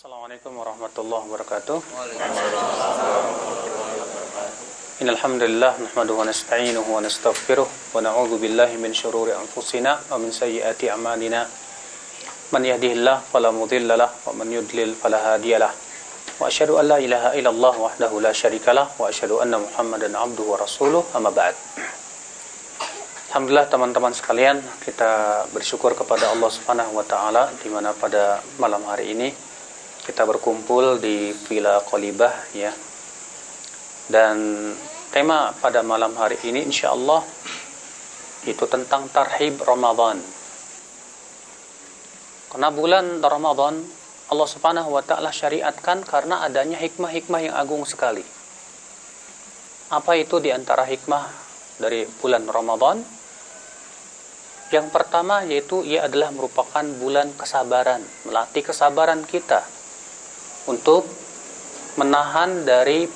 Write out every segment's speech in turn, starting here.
Assalamualaikum warahmatullahi wabarakatuh. Innal hamdalillah nahmaduhu wa nasta'inuhu wa nastaghfiruh wa na'udzu billahi min shururi anfusina wa min sayyiati a'malina. Man yahdihillahu fala mudilla lahu wa man yudlil fala hadiyalah. Wa asyhadu an la ilaha illallah wahdahu la syarikalah wa asyhadu anna Muhammadan 'abduhu wa rasuluh. Amma ba'd. Alhamdulillah teman-teman sekalian, kita bersyukur kepada Allah Subhanahu wa taala di mana pada malam hari ini kita berkumpul di Villa Qolibah ya. Dan tema pada malam hari ini insyaallah itu tentang tarhib Ramadan. Karena bulan Ramadan Allah Subhanahu wa taala syariatkan karena adanya hikmah-hikmah yang agung sekali. Apa itu di antara hikmah dari bulan Ramadan? Yang pertama yaitu ia adalah merupakan bulan kesabaran, melatih kesabaran kita untuk menahan dari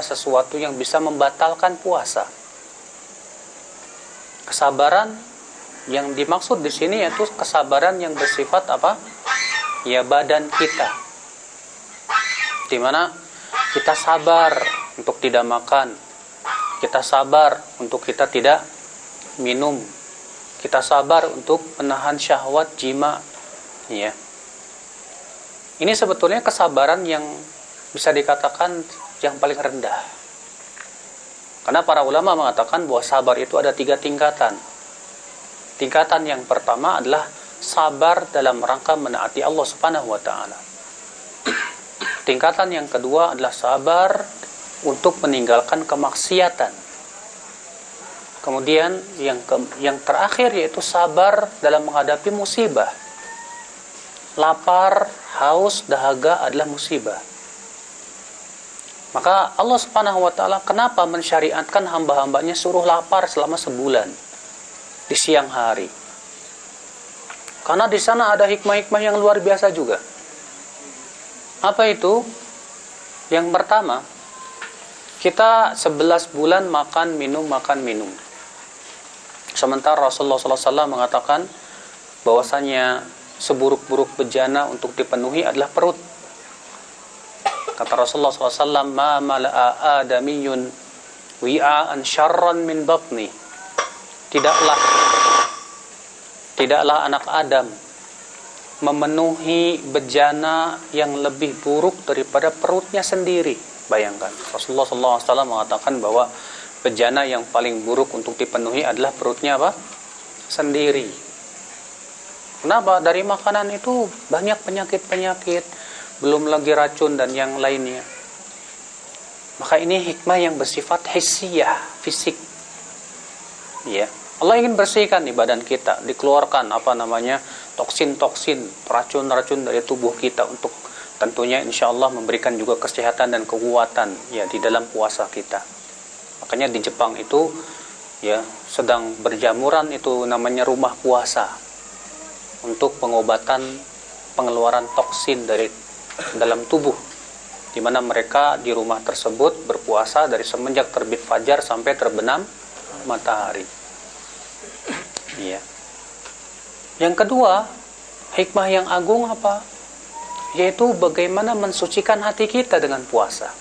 sesuatu yang bisa membatalkan puasa. Kesabaran yang dimaksud di sini yaitu kesabaran yang bersifat apa? Ya, badan kita. Di mana kita sabar untuk tidak makan, kita sabar untuk kita tidak minum, kita sabar untuk menahan syahwat jima, ya. Ini sebetulnya kesabaran yang bisa dikatakan yang paling rendah. Karena para ulama mengatakan bahwa sabar itu ada 3 tingkatan. Tingkatan yang pertama adalah sabar dalam rangka menaati Allah Subhanahu wa taala. Tingkatan yang kedua adalah sabar untuk meninggalkan kemaksiatan. Kemudian yang terakhir yaitu sabar dalam menghadapi musibah. Lapar, haus, dahaga adalah musibah. Maka Allah Subhanahu wa taala kenapa mensyariatkan hamba-hambanya suruh lapar selama sebulan di siang hari? Karena di sana ada hikmah-hikmah yang luar biasa juga. Apa itu? Yang pertama, kita 11 bulan makan minum. Sementara Rasulullah SAW mengatakan bahwasanya seburuk-buruk bejana untuk dipenuhi adalah perut. Kata Rasulullah SAW, ma mala'a adamiyun wi'a'an syarran min batni. Tidaklah anak Adam memenuhi bejana yang lebih buruk daripada perutnya sendiri. Bayangkan, Rasulullah SAW mengatakan bahwa bejana yang paling buruk untuk dipenuhi adalah perutnya apa? Sendiri. Kenapa? Dari makanan itu banyak penyakit-penyakit, belum lagi racun dan yang lainnya. Maka ini hikmah yang bersifat hissiyah, fisik. Ya. Allah ingin bersihkan di badan kita, dikeluarkan toksin-toksin, racun-racun dari tubuh kita untuk tentunya insyaallah memberikan juga kesehatan dan kekuatan ya di dalam puasa kita. Makanya di Jepang itu ya sedang berjamuran itu namanya rumah puasa untuk pengobatan pengeluaran toksin dari dalam tubuh, di mana mereka di rumah tersebut berpuasa dari semenjak terbit fajar sampai terbenam matahari. Ya. Yang kedua, hikmah yang agung apa? Yaitu bagaimana mensucikan hati kita dengan puasa.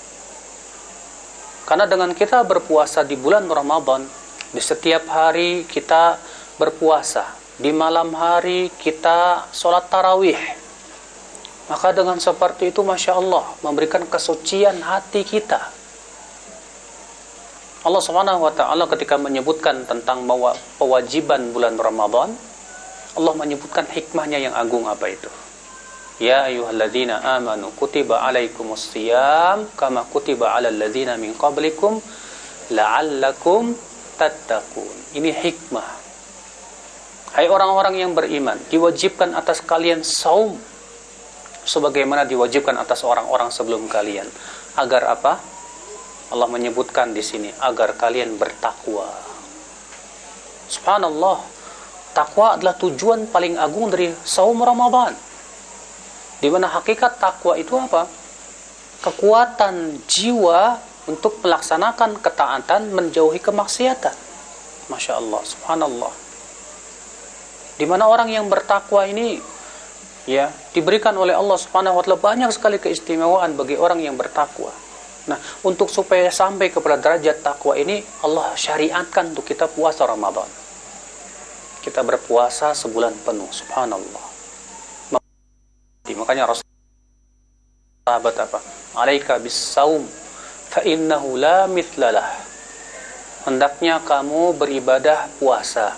Karena dengan kita berpuasa di bulan Ramadan, di setiap hari kita berpuasa, di malam hari kita sholat tarawih. Maka dengan seperti itu Masya Allah memberikan kesucian hati kita. Allah Subhanahu wa ta'ala ketika menyebutkan tentang kewajiban bulan Ramadan, Allah menyebutkan hikmahnya yang agung apa itu? Ya ayyuhalladzina amanu kutiba alaikumus shiyam kama kutiba alal ladzina min qablikum la'allakum tattaqun. Ini hikmah. Hai orang-orang yang beriman, diwajibkan atas kalian saum sebagaimana diwajibkan atas orang-orang sebelum kalian. Agar apa? Allah menyebutkan di sini agar kalian bertakwa. Subhanallah, takwa adalah tujuan paling agung dari saum Ramadan. Di mana hakikat takwa itu apa? Kekuatan jiwa untuk melaksanakan ketaatan, menjauhi kemaksiatan. Masya Allah, subhanallah. Di mana orang yang bertakwa ini ya, diberikan oleh Allah Subhanahu wa taala banyak sekali keistimewaan bagi orang yang bertakwa. Nah, untuk supaya sampai kepada derajat takwa ini, Allah syariatkan untuk kita puasa Ramadan. Kita berpuasa sebulan penuh, subhanallah. Makanya Rasul sahabat apa? Alaika bis-saum fa innahu la mithlalah. Hendaknya kamu beribadah puasa,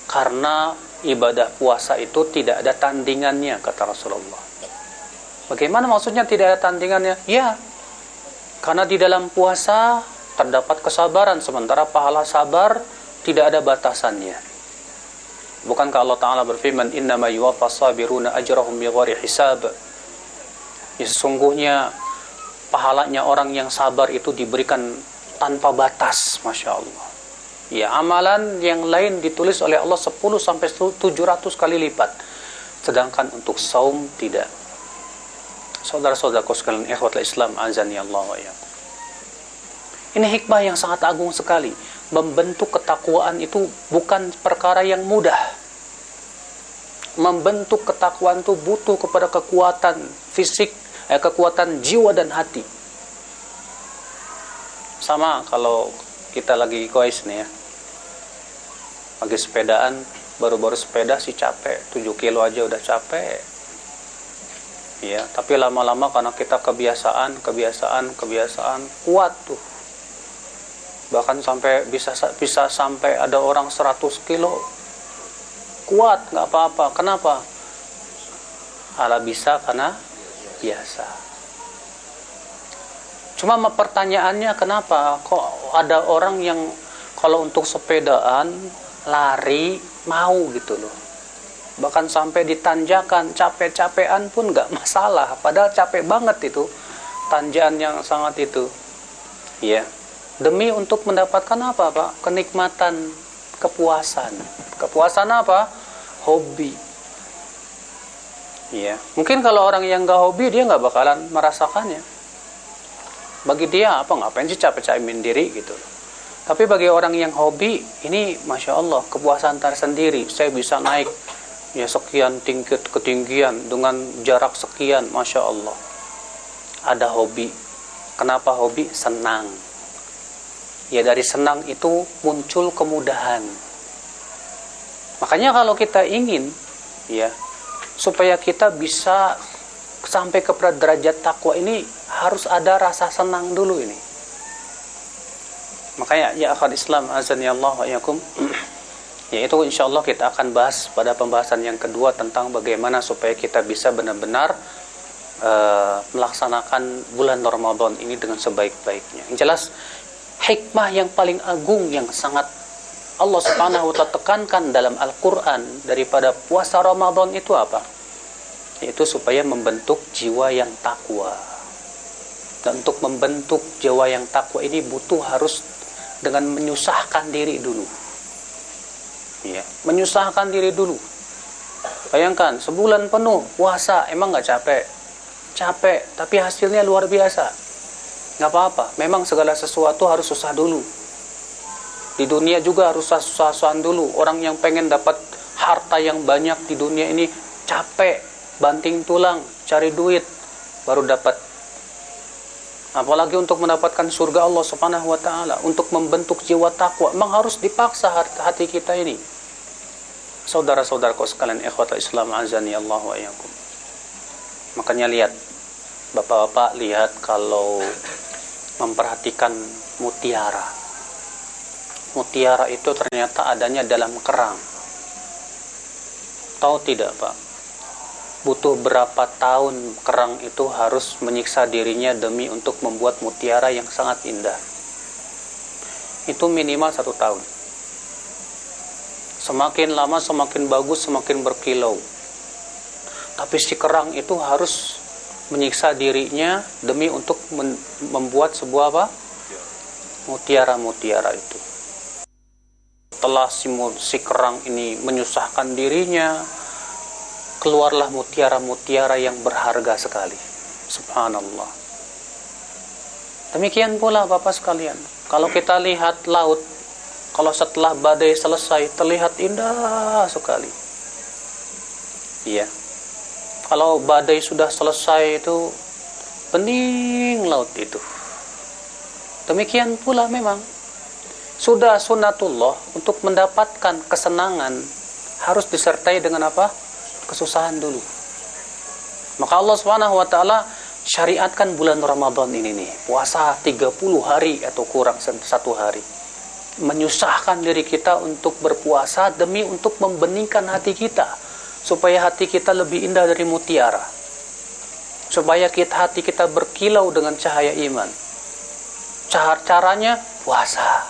karena ibadah puasa itu tidak ada tandingannya, kata Rasulullah. Bagaimana maksudnya tidak ada tandingannya? Ya, karena di dalam puasa terdapat kesabaran, sementara pahala sabar tidak ada batasannya. Bukankah Allah Ta'ala berfirman, innama yuwaffas sabiruna ajrahum bighairi hisab. Ya, sesungguhnya pahalanya orang yang sabar itu diberikan tanpa batas, Masya Allah. Ya, amalan yang lain ditulis oleh Allah 10-700 kali lipat. Sedangkan untuk saum tidak. Saudara-saudaraku sekalian, ikhwatul Islam, azani Allah wa iyyakum. Ini hikmah yang sangat agung sekali. Membentuk ketakwaan itu bukan perkara yang mudah. Membentuk ketakwaan itu butuh kepada kekuatan fisik, kekuatan jiwa dan hati. Sama kalau kita lagi kois nih ya, lagi sepedaan, baru-baru sepeda sih capek, 7 kilo aja udah capek ya, tapi lama-lama karena kita kebiasaan kuat tuh, bahkan sampai bisa sampai ada orang 100 kilo kuat, nggak apa-apa. Kenapa? Ala bisa karena biasa. Cuma pertanyaannya, kenapa kok ada orang yang kalau untuk sepedaan lari mau gitu loh, bahkan sampai ditanjakan, capek-capean pun nggak masalah, padahal capek banget itu, tanjakan yang sangat itu ya, demi untuk mendapatkan apa Pak? Kenikmatan, kepuasan apa? Hobi ya. Mungkin kalau orang yang nggak hobi, dia nggak bakalan merasakannya. Bagi dia apa, ngapain sih capek-capekin diri gitu. Tapi bagi orang yang hobi, ini Masya Allah, kepuasan tersendiri. Saya bisa naik ya sekian tingkat ketinggian dengan jarak sekian, Masya Allah. Ada hobi. Kenapa hobi? Senang. Ya, dari senang itu muncul kemudahan. Makanya kalau kita ingin ya supaya kita bisa sampai kepada derajat takwa ini, harus ada rasa senang dulu ini. Makanya ya akhwat Islam, azani Allah wa iyyakum, yaitu insyaallah kita akan bahas pada pembahasan yang kedua tentang bagaimana supaya kita bisa benar-benar melaksanakan bulan Ramadan ini dengan sebaik-baiknya. Yang jelas hikmah yang paling agung yang sangat Allah Subhanahu wa taala tekankan dalam Al-Qur'an daripada puasa Ramadan itu apa? Yaitu supaya membentuk jiwa yang takwa. Dan untuk membentuk jiwa yang takwa ini harus dengan menyusahkan diri dulu. Ya, menyusahkan diri dulu. Bayangkan sebulan penuh puasa, emang nggak capek? Capek, tapi hasilnya luar biasa. Nggak apa-apa. Memang segala sesuatu harus susah dulu. Di dunia juga harus susah-susahan dulu. Orang yang pengen dapat harta yang banyak di dunia ini capek, banting tulang, cari duit, baru dapat. Apalagi untuk mendapatkan surga Allah Subhanahu wa taala, untuk membentuk jiwa takwa, memang harus dipaksa hati kita ini. Saudara-saudaraku sekalian, ikhwatul Islam, azani Allah wa iyyakum. Makanya lihat, bapak-bapak lihat kalau memperhatikan mutiara. Mutiara itu ternyata adanya dalam kerang. Tahu tidak, Pak? Butuh berapa tahun kerang itu harus menyiksa dirinya demi untuk membuat mutiara yang sangat indah. Itu minimal 1 tahun. Semakin lama semakin bagus, semakin berkilau. Tapi si kerang itu harus menyiksa dirinya demi untuk membuat sebuah apa? Mutiara-mutiara itu. Setelah si kerang ini menyusahkan dirinya, keluarlah mutiara-mutiara yang berharga sekali. Subhanallah. Demikian pula Bapak sekalian, kalau kita lihat laut, kalau setelah badai selesai terlihat indah sekali. Iya. Kalau badai sudah selesai itu bening laut itu. Demikian pula memang sudah sunnatullah untuk mendapatkan kesenangan harus disertai dengan apa? Kesusahan dulu. Maka Allah Subhanahu wa taala syariatkan bulan Ramadan ini nih, puasa 30 hari atau kurang 1 hari. Menyusahkan diri kita untuk berpuasa demi untuk membeningkan hati kita, supaya hati kita lebih indah dari mutiara. Supaya hati kita berkilau dengan cahaya iman. Caranya puasa.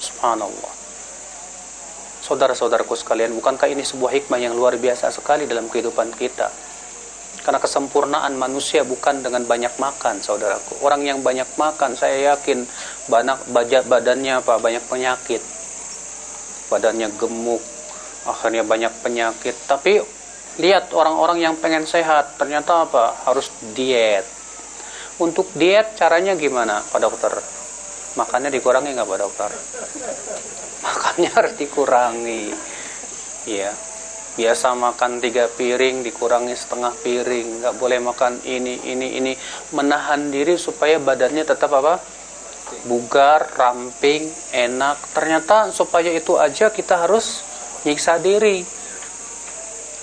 Subhanallah. Saudara-saudaraku sekalian, bukankah ini sebuah hikmah yang luar biasa sekali dalam kehidupan kita? Karena kesempurnaan manusia bukan dengan banyak makan, saudaraku. Orang yang banyak makan, saya yakin badannya banyak penyakit. Badannya gemuk, akhirnya banyak penyakit. Tapi lihat orang-orang yang pengen sehat, ternyata harus diet. Untuk diet caranya gimana, Pak Dokter? Makannya dikurangi nggak, Pak Dokter? Makannya harus dikurangi. Iya. Biasa makan 3 piring dikurangi setengah piring, nggak boleh makan ini. Menahan diri supaya badannya tetap bugar, ramping, enak. Ternyata supaya itu aja kita harus nyiksa diri.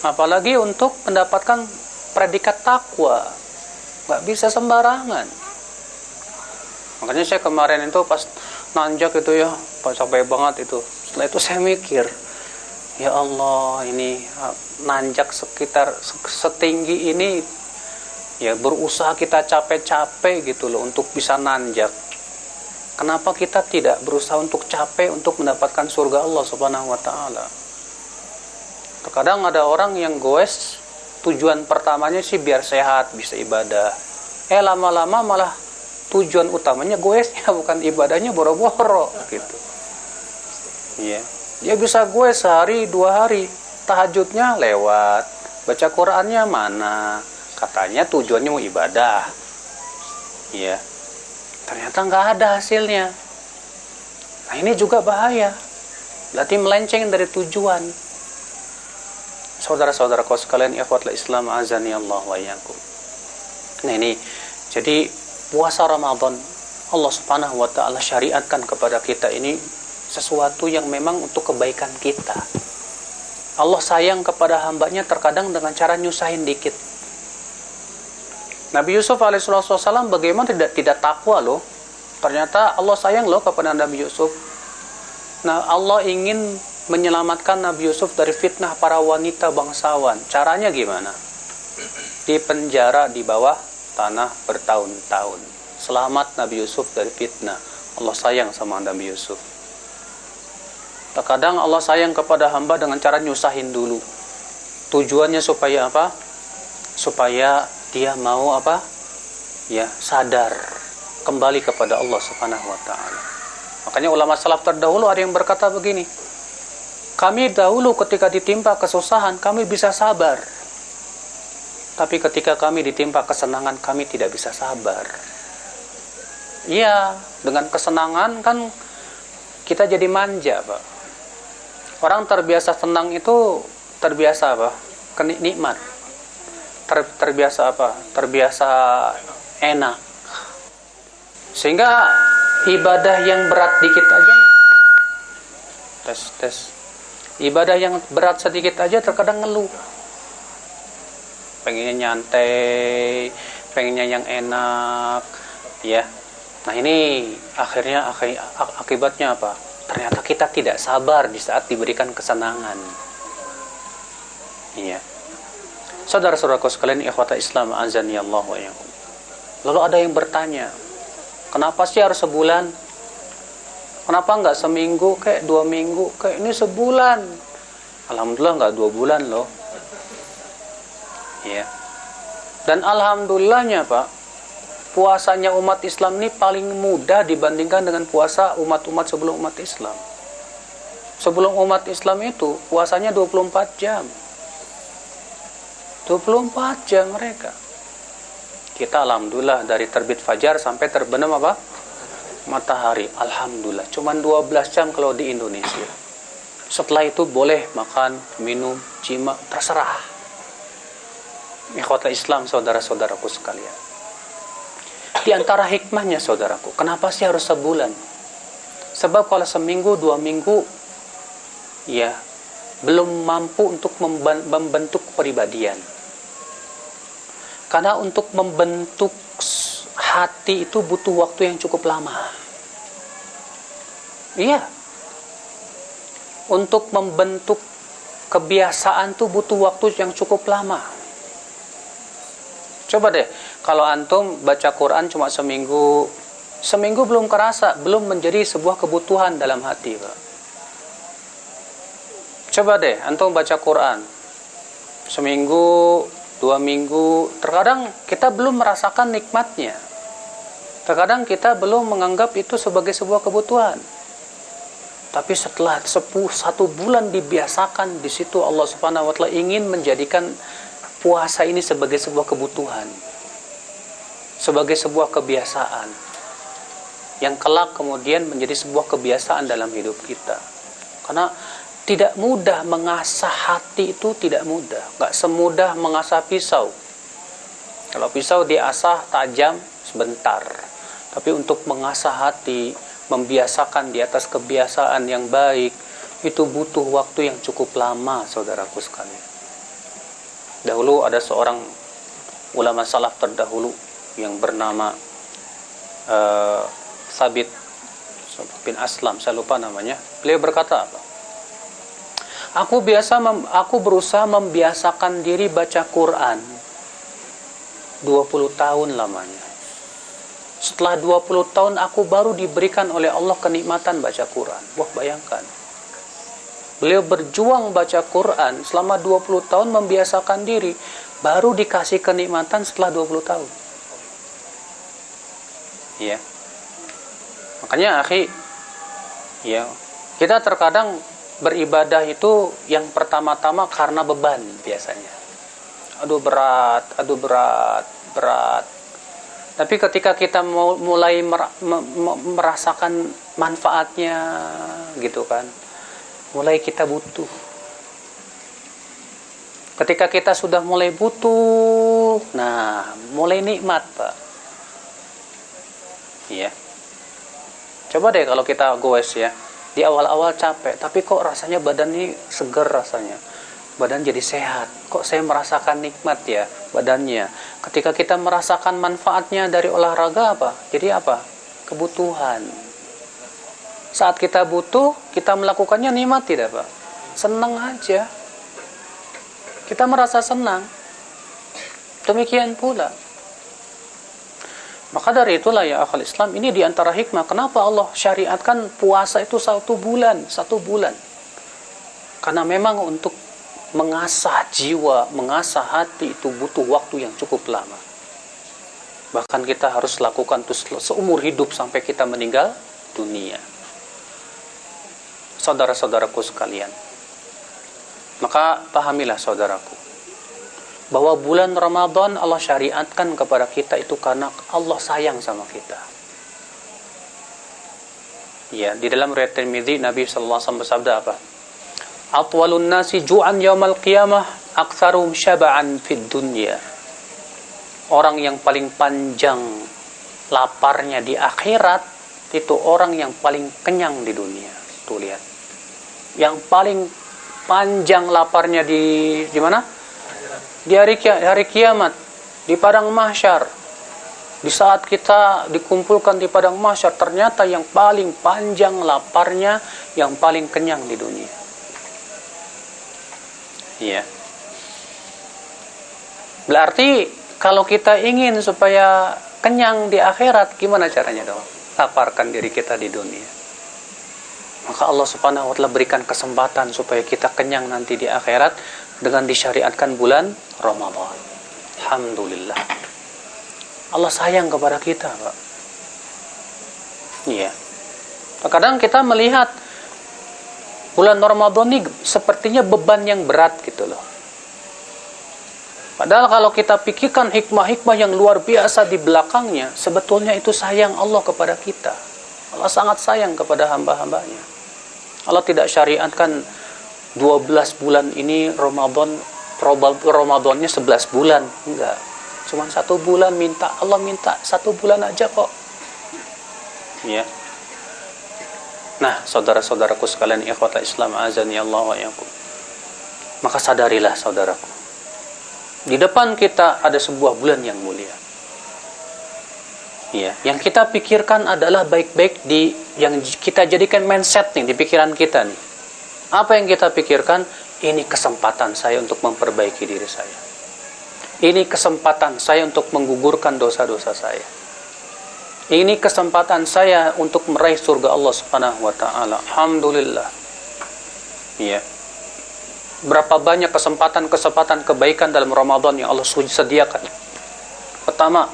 Apalagi untuk mendapatkan predikat takwa, nggak bisa sembarangan. Makanya saya kemarin itu pas nanjak itu ya, pas capek banget itu. Setelah itu saya mikir, ya Allah, ini nanjak sekitar setinggi ini, ya berusaha kita capek-capek gitu loh untuk bisa nanjak. Kenapa kita tidak berusaha untuk capek untuk mendapatkan surga Allah Subhanahu wa taala? Terkadang ada orang yang goes, tujuan pertamanya sih biar sehat, bisa ibadah. Lama-lama malah tujuan utamanya goesnya, bukan ibadahnya, boro-boro gitu. Iya. Dia bisa gue sehari 2 hari, tahajudnya lewat, baca Qurannya mana, katanya tujuannya mau ibadah. Iya. Ternyata nggak ada hasilnya. Nah ini juga bahaya. Berarti melenceng dari tujuan. Saudara-saudaraku sekalian, ikhwatul Islam azani Allah wa iyyakum. Nah ini, jadi puasa Ramadan Allah Subhanahu wa taala syariatkan kepada kita ini sesuatu yang memang untuk kebaikan kita. Allah sayang kepada hambanya terkadang dengan cara nyusahin dikit. Nabi Yusuf alaihissalam bagaimana tidak takwa loh. Ternyata Allah sayang loh kepada Nabi Yusuf. Nah, Allah ingin menyelamatkan Nabi Yusuf dari fitnah para wanita bangsawan. Caranya gimana? Dipenjara di bawah tanah bertahun-tahun. Selamat Nabi Yusuf dari fitnah. Allah sayang sama Nabi Yusuf. Terkadang Allah sayang kepada hamba dengan cara nyusahin dulu. Tujuannya supaya apa? Supaya dia mau ya, sadar kembali kepada Allah Subhanahu wa taala. Makanya ulama salaf terdahulu ada yang berkata begini, kami dahulu ketika ditimpa kesusahan kami bisa sabar. Tapi ketika kami ditimpa kesenangan kami tidak bisa sabar. Iya, dengan kesenangan kan kita jadi manja, Pak. Orang terbiasa senang itu terbiasa nikmat. Terbiasa terbiasa enak. Sehingga ibadah yang berat dikit aja, tes. Ibadah yang berat sedikit aja terkadang ngeluh. Pengennya nyantai, pengennya yang enak, ya. Nah ini akhirnya akibatnya apa? Ternyata kita tidak sabar di saat diberikan kesenangan. Iya. Saudara-saudaraku sekalian, ikhwata Islam azani Allah wa iyyakum. Lalu ada yang bertanya, kenapa sih harus sebulan? Kenapa enggak seminggu, kayak 2 minggu, kayak ini sebulan? Alhamdulillah enggak 2 bulan loh. Iya. Dan alhamdulillahnya, Pak, puasanya umat Islam ini paling mudah dibandingkan dengan puasa umat-umat sebelum umat Islam. Sebelum umat Islam itu puasanya 24 jam. 24 jam mereka. Kita alhamdulillah dari terbit fajar sampai terbenam matahari. Alhamdulillah. Cuman 12 jam kalau di Indonesia. Setelah itu boleh makan, minum, jima, terserah. Ikhwatul Islam, saudara-saudaraku sekalian. Di antara hikmahnya, saudaraku, kenapa sih harus sebulan? Sebab kalau seminggu, 2 minggu, ya, belum mampu untuk membentuk kepribadian. Karena untuk membentuk hati itu butuh waktu yang cukup lama. Iya. Untuk membentuk kebiasaan itu butuh waktu yang cukup lama. Coba deh, kalau antum baca Quran cuma seminggu belum kerasa, belum menjadi sebuah kebutuhan dalam hati, Pak. Coba deh, antum baca Quran seminggu, 2 minggu, terkadang kita belum merasakan nikmatnya. Terkadang kita belum menganggap itu sebagai sebuah kebutuhan. Tapi setelah 1 bulan dibiasakan, di situ Allah Subhanahu wa taala ingin menjadikan puasa ini sebagai sebuah kebutuhan, sebagai sebuah kebiasaan yang kelak kemudian menjadi sebuah kebiasaan dalam hidup kita. Karena tidak mudah mengasah hati, itu tidak mudah, nggak semudah mengasah pisau. Kalau pisau diasah tajam sebentar, tapi untuk mengasah hati, membiasakan di atas kebiasaan yang baik, itu butuh waktu yang cukup lama, saudaraku sekalian. Dahulu ada seorang ulama salaf terdahulu yang bernama Thabit bin Aslam, saya lupa namanya. Beliau berkata apa? Aku berusaha membiasakan diri baca Quran 20 tahun lamanya. Setelah 20 tahun aku baru diberikan oleh Allah kenikmatan baca Quran. Wah, bayangkan. Beliau berjuang baca Quran selama 20 tahun, membiasakan diri, baru dikasih kenikmatan setelah 20 tahun. Ya. Makanya, akhi, ya, kita terkadang beribadah itu yang pertama-tama karena beban biasanya. Aduh berat. Tapi ketika kita mulai merasakan manfaatnya, gitu kan, mulai kita butuh. Ketika kita sudah mulai butuh, nah, mulai nikmat, Pak. Iya. Coba deh kalau kita goes ya, di awal-awal capek, tapi kok rasanya badan ini seger rasanya. Badan jadi sehat. Kok saya merasakan nikmat ya badannya. Ketika kita merasakan manfaatnya dari olahraga, apa? Jadi apa? Kebutuhan. Saat kita butuh, kita melakukannya, nikmat tidak, Pak? Senang aja. Kita merasa senang. Demikian pula. Maka dari itulah ya akhul Islam, ini diantara hikmah kenapa Allah syariatkan puasa itu 1 bulan. Karena memang untuk mengasah jiwa, mengasah hati itu butuh waktu yang cukup lama. Bahkan kita harus lakukan itu seumur hidup sampai kita meninggal dunia. Saudara-saudaraku sekalian, maka pahamilah saudaraku, bahwa bulan Ramadan Allah syariatkan kepada kita itu karena Allah sayang sama kita. Ya, di dalam riwayat Tirmidzi Nabi sallallahu alaihi wasallam bersabda apa? Atwalun nasi ju'an yaumal qiyamah aktsarum syaba'an fid dunya. Orang yang paling panjang laparnya di akhirat itu orang yang paling kenyang di dunia. Tuh lihat. Yang paling panjang laparnya di mana? Di hari kiamat, di padang mahsyar. Di saat kita dikumpulkan di padang mahsyar, ternyata yang paling panjang laparnya, yang paling kenyang di dunia. Iya. Berarti kalau kita ingin supaya kenyang di akhirat, gimana caranya dong? Laparkan diri kita di dunia. Maka Allah Subhanahu wa taala berikan kesempatan supaya kita kenyang nanti di akhirat dengan disyariatkan bulan Ramadan. Alhamdulillah. Allah sayang kepada kita, Pak. Iya. Terkadang kita melihat bulan Ramadan ini sepertinya beban yang berat gitu loh. Padahal kalau kita pikirkan hikmah-hikmah yang luar biasa di belakangnya, sebetulnya itu sayang Allah kepada kita. Allah sangat sayang kepada hamba-hambanya. Allah tidak syariatkan 12 bulan ini Ramadan Ramadannya 11 bulan. Enggak. Cuma 1 bulan minta. Allah minta 1 bulan aja kok. Ya. Nah, saudara-saudaraku sekalian, ikhwatal Islam azani Allah wa iyyakum. Maka sadarilah saudaraku. Di depan kita ada sebuah bulan yang mulia. Ya, yang kita pikirkan adalah baik-baik yang kita jadikan mindset nih di pikiran kita nih. Apa yang kita pikirkan? Ini kesempatan saya untuk memperbaiki diri saya. Ini kesempatan saya untuk menggugurkan dosa-dosa saya. Ini kesempatan saya untuk meraih surga Allah Subhanahu wa taala. Alhamdulillah. Ya. Berapa banyak kesempatan-kesempatan kebaikan dalam Ramadan yang Allah sediakan. Pertama,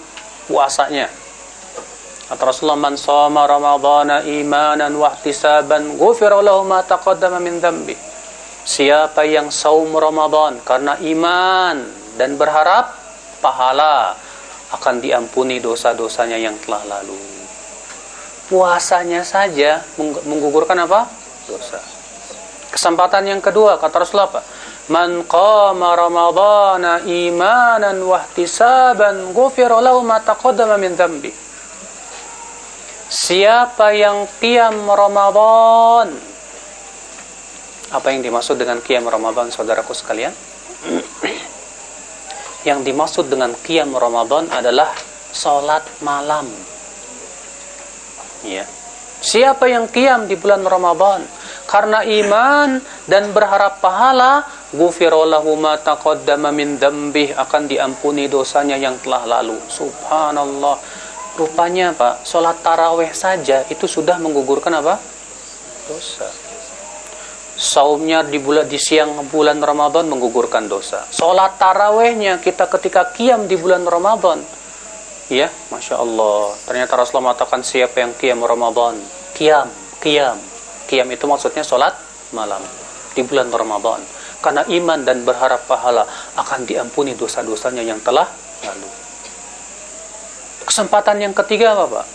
puasanya. Kata Rasulullah, man shoma ramadhana imanan wa ihtisaban ghufira lahu ma taqaddama min dhanbi. Siapa yang saum Ramadan karena iman dan berharap pahala, akan diampuni dosa-dosanya yang telah lalu. Puasanya saja menggugurkan apa? Dosa. Kesempatan yang kedua, kata Rasulullah apa? Man qama ramadhana imanan wa ihtisaban ghufira lahu ma taqaddama min dhanbi. Siapa yang qiyam Ramadan? Apa yang dimaksud dengan qiyam Ramadan, saudaraku sekalian? Yang dimaksud dengan qiyam Ramadan adalah salat malam. Ya. Siapa yang qiyam di bulan Ramadan karena iman dan berharap pahala, ghufira lahu ma taqaddama min dzambih, akan diampuni dosanya yang telah lalu. Subhanallah. Rupanya Pak, salat tarawih saja itu sudah menggugurkan apa? Dosa. Saumnya di siang bulan Ramadan menggugurkan dosa. Salat tarawihnya kita ketika qiyam di bulan Ramadan. Ya, Masya Allah. Ternyata Rasulullah mengatakan siapa yang qiyam Ramadan. Qiyam. Qiyam itu maksudnya salat malam di bulan Ramadan. Karena iman dan berharap pahala, akan diampuni dosa-dosanya yang telah lalu. Kesempatan yang ketiga apa Pak?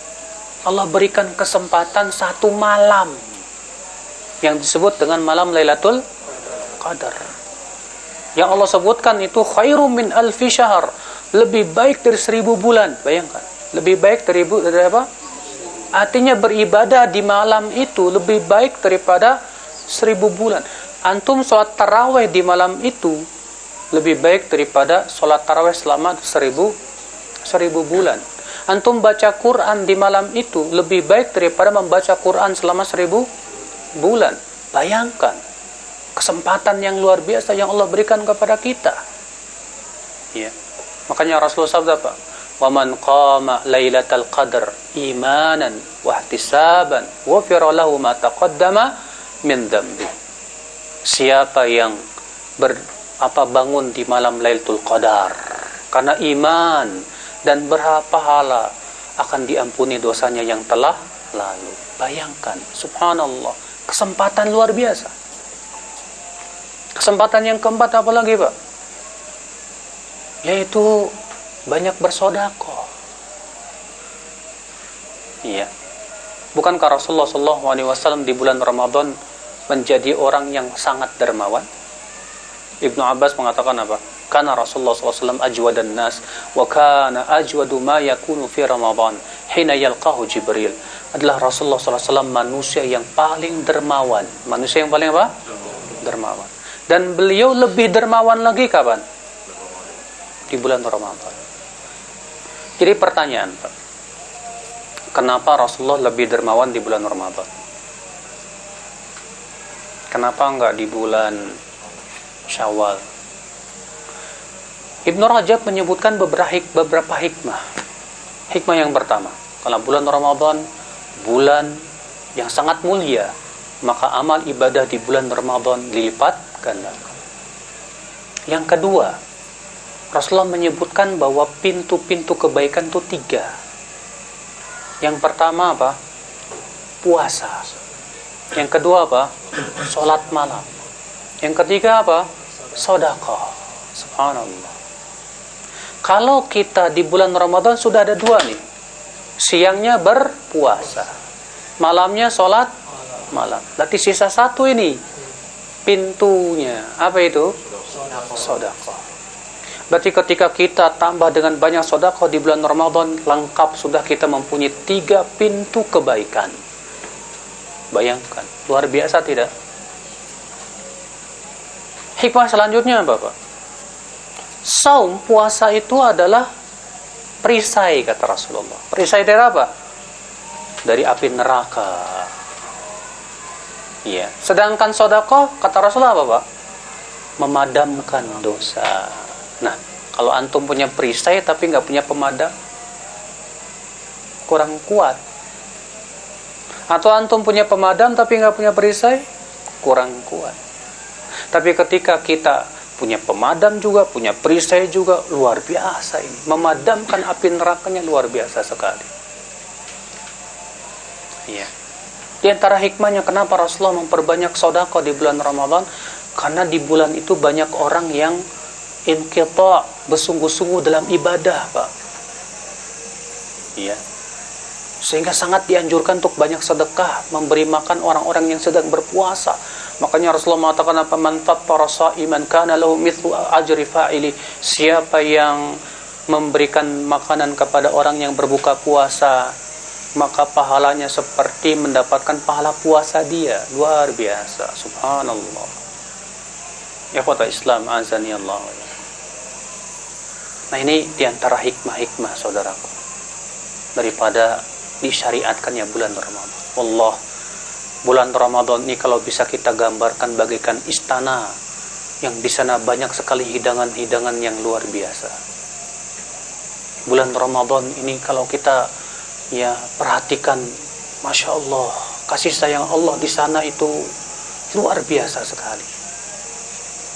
Allah berikan kesempatan 1 malam yang disebut dengan malam Lailatul Qadar. Yang Allah sebutkan itu khairum min alfi syahr, lebih baik dari 1000 bulan. Bayangkan, lebih baik dari apa? Artinya beribadah di malam itu lebih baik daripada 1000 bulan. Antum sholat tarawih di malam itu lebih baik daripada sholat tarawih selama 1000 bulan. Antum baca Quran di malam itu lebih baik daripada membaca Quran selama 1000 bulan. Bayangkan kesempatan yang luar biasa yang Allah berikan kepada kita. Ya. Makanya Rasulullah sabda apa? Wa man qama lailatal qadar imanan wa ihtisaban ghufira lahu ma taqaddama min dhanbi. Siapa yang bangun di malam Lailatul Qadar karena iman dan berharap pahala, akan diampuni dosanya yang telah lalu. Bayangkan, subhanallah, kesempatan luar biasa. Kesempatan yang keempat apa lagi Pak? Yaitu banyak bersedekah. Iya. Bukankah Rasulullah SAW di bulan Ramadan menjadi orang yang sangat dermawan? Ibnu Abbas mengatakan apa? Kana Rasulullah SAW ajwadan nas wa kana ajwadu ma yakunu fi Ramadan hina yalqahu Jibril. Adalah Rasulullah SAW manusia yang paling dermawan. Manusia yang paling apa? Dermawan. Dan beliau lebih dermawan lagi kapan? Di bulan Ramadan. Jadi pertanyaan Pak, kenapa Rasulullah lebih dermawan di bulan Ramadan? Kenapa enggak di bulan Syawal? Ibnu Rajab menyebutkan beberapa hikmah. Hikmah yang pertama, kalau bulan Ramadan bulan yang sangat mulia, maka amal ibadah di bulan Ramadan dilipat gandakan. Yang kedua, Rasulullah menyebutkan bahwa pintu-pintu kebaikan itu 3. Yang pertama apa? Puasa. Yang kedua apa? Salat malam. Yang ketiga apa? Sedekah. Subhanallah. Kalau kita di bulan Ramadan sudah ada 2 nih. Siangnya berpuasa, malamnya sholat malam. Berarti sisa 1 ini pintunya. Apa itu? sedekah. Berarti ketika kita tambah dengan banyak sedekah di bulan Ramadan, lengkap sudah kita mempunyai 3 pintu kebaikan. Bayangkan, luar biasa tidak? Hikmah selanjutnya apa, Pak? Saum, puasa itu adalah perisai, kata Rasulullah. Perisai dari apa? Dari api neraka. Iya. Sedangkan sedekah, kata Rasulullah apa, Pak? Memadamkan dosa. Nah, kalau antum punya perisai tapi nggak punya pemadam, kurang kuat. Atau antum punya pemadam tapi nggak punya perisai, kurang kuat. Tapi ketika kita punya pemadam juga, punya perisai juga, luar biasa ini. Memadamkan api nerakanya luar biasa sekali. Iya. Di antara hikmahnya kenapa Rasulullah memperbanyak sedekah di bulan Ramadan, karena di bulan itu banyak orang yang inqita', bersungguh-sungguh dalam ibadah, Pak. Iya. Sehingga sangat dianjurkan untuk banyak sedekah, memberi makan orang-orang yang sedang berpuasa. Makanya Rasulullah mengatakan, apa, man fattara sha'iman kana lahu mithlu ajri fa'ili. Siapa yang memberikan makanan kepada orang yang berbuka puasa, maka pahalanya seperti mendapatkan pahala puasa dia. Luar biasa, subhanallah. Ya kota Islam, azani Allah. Nah, ini diantara hikmah-hikmah, saudaraku, daripada disyariatkannya bulan Ramadan. Wallah, bulan Ramadan ini kalau bisa kita gambarkan bagaikan istana, yang di sana banyak sekali hidangan-hidangan yang luar biasa. Bulan Ramadan ini kalau kita perhatikan, Masya Allah, kasih sayang Allah di sana itu luar biasa sekali.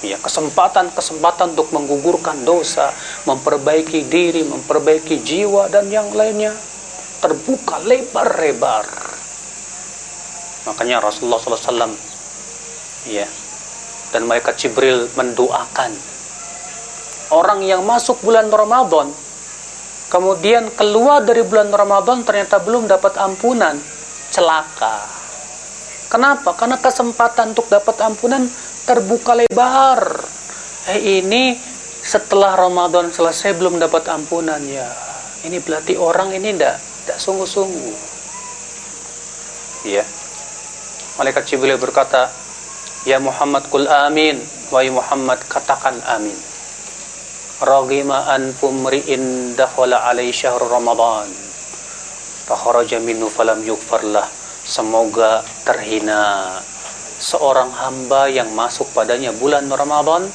Ya, kesempatan untuk menggugurkan dosa, memperbaiki diri, memperbaiki jiwa dan yang lainnya terbuka lebar-lebar. Makanya Rasulullah SAW dan malaikat Jibril mendoakan orang yang masuk bulan Ramadan, kemudian keluar dari bulan Ramadan ternyata belum dapat ampunan, celaka. Kenapa? Karena kesempatan untuk dapat ampunan terbuka lebar. Ini setelah Ramadan selesai belum dapat ampunan, ya. Ini berarti orang ini tidak sungguh-sungguh. Ya. Malaikat Jibril berkata, "Ya Muhammad, qul amin." Wahai Muhammad, katakan amin. Raghima anfu mri'in dakhala alai syahr Ramadan fa kharaja minhu falam yughfar lah. Semoga terhina seorang hamba yang masuk padanya bulan Ramadan,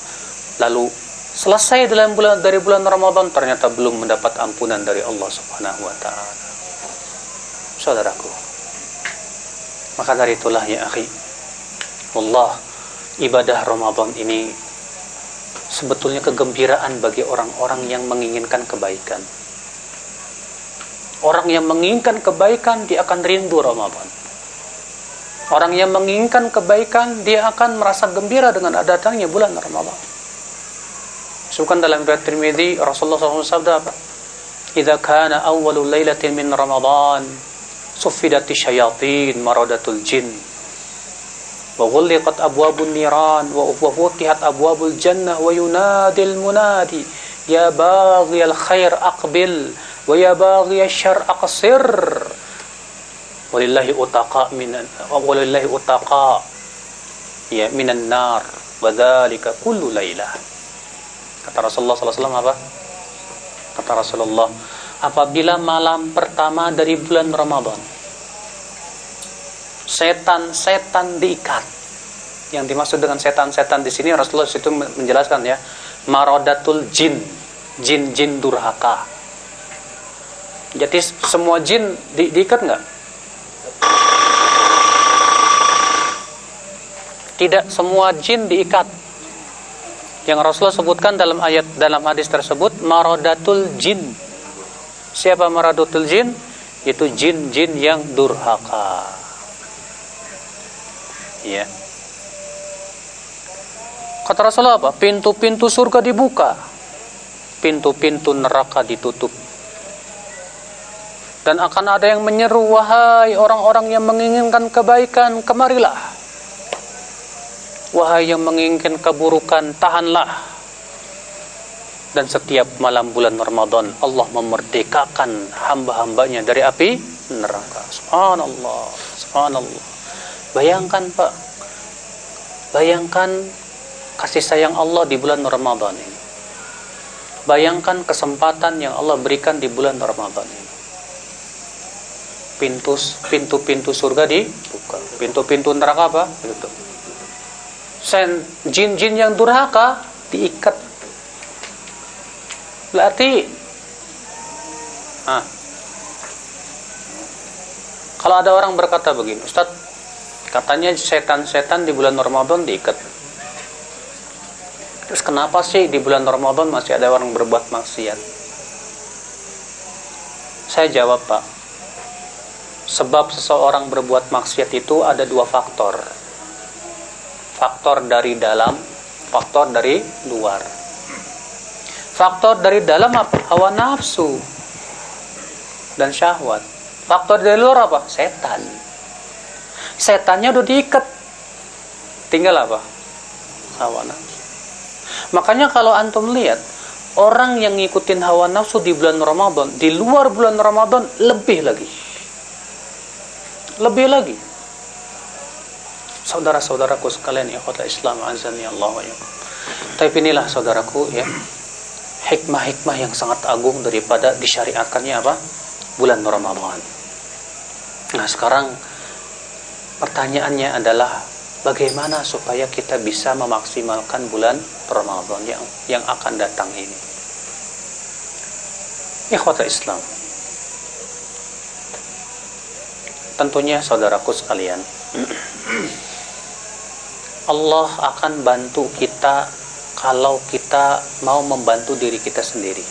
lalu selesai dari bulan Ramadan ternyata belum mendapat ampunan dari Allah Subhanahu wa taala. Saudaraku, maka dari itulah ya akhi, Allah, ibadah Ramadan ini sebetulnya kegembiraan bagi orang-orang yang menginginkan kebaikan. Orang yang menginginkan kebaikan, dia akan rindu Ramadan. Orang yang menginginkan kebaikan, dia akan merasa gembira dengan datangnya bulan Ramadan. Sebutkan dalam riwayat Tirmidzi, Rasulullah SAW sabda apa? "Idza kana awwalul lailatin min Ramadan, suffidati syayatin maradatul jin, wa ghulliqat abwabun niran, wa futihat abwabul jannah, wa yunadil munadi, ya baghiyal khair aqbil, wa ya baghiyal syarr aqsir. Walillahi utaqa minan nar, wa dzalika kullu lailah." Kata Rasulullah SAW apa? Kata Rasulullah, apabila malam pertama dari bulan Ramadan, setan-setan diikat. Yang dimaksud dengan setan-setan di sini Rasulullah itu menjelaskan, ya, maradatul jin, jin-jin durhaka. Jadi semua jin diikat enggak? Tidak semua jin diikat. Yang Rasulullah sebutkan dalam hadis tersebut, maradatul jin. Siapa maradatul jin? Itu jin-jin yang durhaka. Ya. Kata Rasulullah apa? Pintu-pintu surga dibuka, pintu-pintu neraka ditutup. Dan akan ada yang menyeru, wahai orang-orang yang menginginkan kebaikan, kemarilah. Wahai yang menginginkan keburukan, tahanlah. Dan setiap malam bulan Ramadan Allah memerdekakan hamba-hambanya dari api neraka. Subhanallah, subhanallah. Bayangkan Pak, bayangkan kasih sayang Allah di bulan Ramadan ini. Bayangkan kesempatan yang Allah berikan di bulan Ramadan ini. Pintu-pintu surga dibuka, pintu-pintu neraka apa? Gitu. Jin-jin yang durhaka diikat. Berarti kalau ada orang berkata begini, Ustaz, katanya setan-setan di bulan Ramadan diikat. Terus kenapa sih di bulan Ramadan masih ada orang berbuat maksiat? Saya jawab, Pak, sebab seseorang berbuat maksiat itu ada dua faktor. Faktor dari dalam, faktor dari luar. Faktor dari dalam apa? Hawa nafsu dan syahwat. Faktor dari luar apa? Setan. Setannya udah diikat. Tinggal apa? Hawa nafsu. Makanya kalau antum lihat orang yang ngikutin hawa nafsu di bulan Ramadan, di luar bulan Ramadan lebih lagi. Lebih lagi. Saudara-saudaraku sekalian, ikhwatal Islam azani Allah wa iyyakum. Tapi inilah saudaraku ya, hikmah-hikmah yang sangat agung daripada disyariatkannya apa? Bulan Ramadan. Nah, sekarang pertanyaannya adalah bagaimana supaya kita bisa memaksimalkan bulan Ramadan yang akan datang ini. Ikhwatul Islam, tentunya saudaraku sekalian, Allah akan bantu kita kalau kita mau membantu diri kita sendiri.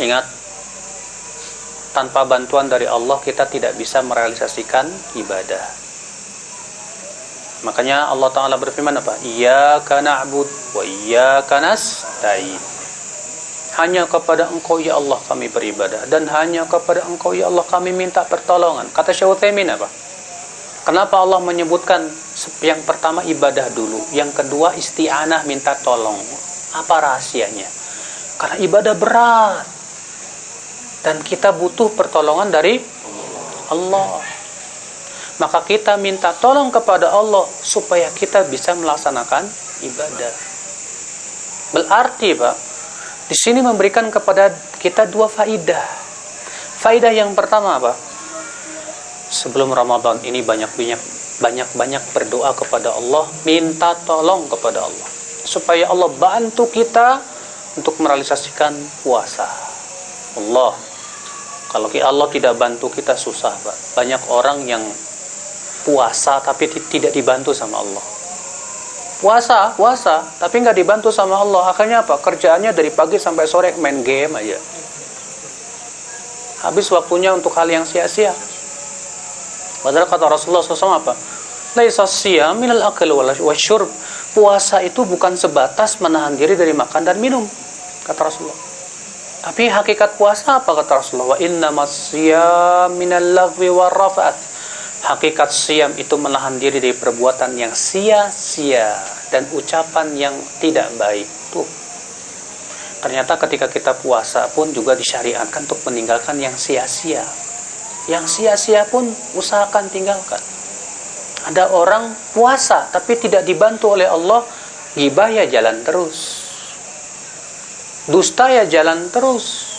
Ingat, tanpa bantuan dari Allah kita tidak bisa merealisasikan ibadah. Makanya Allah Ta'ala berfirman apa? Iyyaka na'budu wa iyyaka nasta'in. Hanya kepada Engkau ya Allah kami beribadah, dan hanya kepada Engkau ya Allah kami minta pertolongan. Kata Syekh Utsaimin apa? Kenapa Allah menyebutkan yang pertama ibadah dulu, yang kedua isti'anah, minta tolong? Apa rahasianya? Karena ibadah berat dan kita butuh pertolongan dari Allah. Maka kita minta tolong kepada Allah supaya kita bisa melaksanakan ibadah. Berarti Pak, di sini memberikan kepada kita dua faidah. Faidah yang pertama apa? Sebelum Ramadan ini banyak berdoa kepada Allah, minta tolong kepada Allah supaya Allah bantu kita untuk merealisasikan puasa. Kalau Allah tidak bantu kita susah, Pak. Banyak orang yang puasa tapi tidak dibantu sama Allah. Puasa tapi nggak dibantu sama Allah. Akhirnya apa? Kerjaannya dari pagi sampai sore main game aja. Habis waktunya untuk hal yang sia-sia. Padahal kata Rasulullah SAW apa? Laisa siyam minal akal wasyurb. Puasa itu bukan sebatas menahan diri dari makan dan minum, kata Rasulullah. Tapi hakikat puasa apa, kata Rasulullah? Wa innamas siyam minal lagwi warrafath. Hakikat siyam itu menahan diri dari perbuatan yang sia-sia dan ucapan yang tidak baik. Tuh. Ternyata ketika kita puasa pun juga disyariatkan untuk meninggalkan yang sia-sia. Yang sia-sia pun usahakan tinggalkan. Ada orang puasa tapi tidak dibantu oleh Allah, ghibah ya jalan terus, dusta ya jalan terus.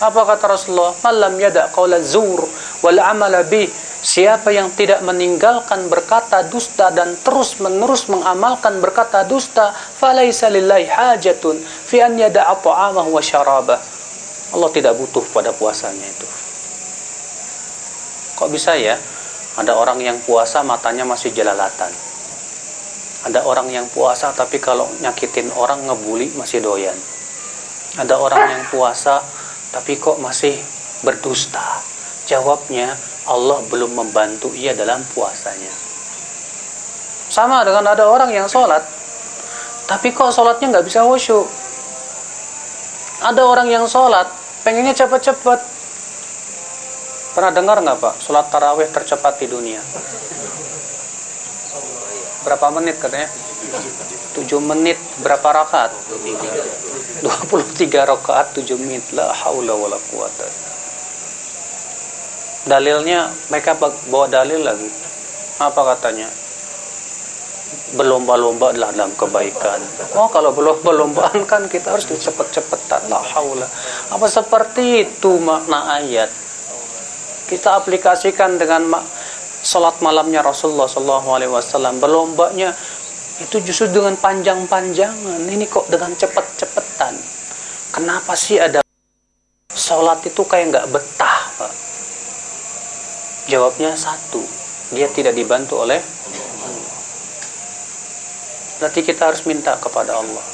Apa kata Rasulullah? Malam yada' qaula zur wal amala bih. Siapa yang tidak meninggalkan berkata dusta dan terus-menerus mengamalkan berkata dusta, falaisa lillahi hajatun fi an yada'a ta'amahu wa syarabah. Allah tidak butuh pada puasanya itu. Kok bisa ya? Ada orang yang puasa matanya masih jelalatan. Ada orang yang puasa tapi kalau nyakitin orang, ngebully masih doyan. Ada orang yang puasa tapi kok masih berdusta. Jawabnya, Allah belum membantu ia dalam puasanya. Sama dengan ada orang yang sholat tapi kok sholatnya nggak bisa khusyuk. Ada orang yang sholat pengennya cepat-cepat. Pernah dengar nggak Pak, sholat tarawih tercepat di dunia? Berapa menit katanya? 7 menit berapa rakaat? 23 rakaat 7 menit. La haula wala quwata. Dalilnya mereka bawa dalil lagi. Apa katanya? Berlomba-lomba adalah dalam kebaikan. Oh, kalau berlomba-lombaan kan kita harus cepet-cepetan. La haula. Apa seperti itu makna ayat? Kita aplikasikan dengan salat malamnya Rasulullah SAW. Berlombanya itu justru dengan panjang-panjangan. Ini kok dengan cepet-cepetan. Kenapa sih ada salat itu kayak nggak betah, Pak? Jawabnya satu, dia tidak dibantu oleh Allah. Berarti kita harus minta kepada Allah.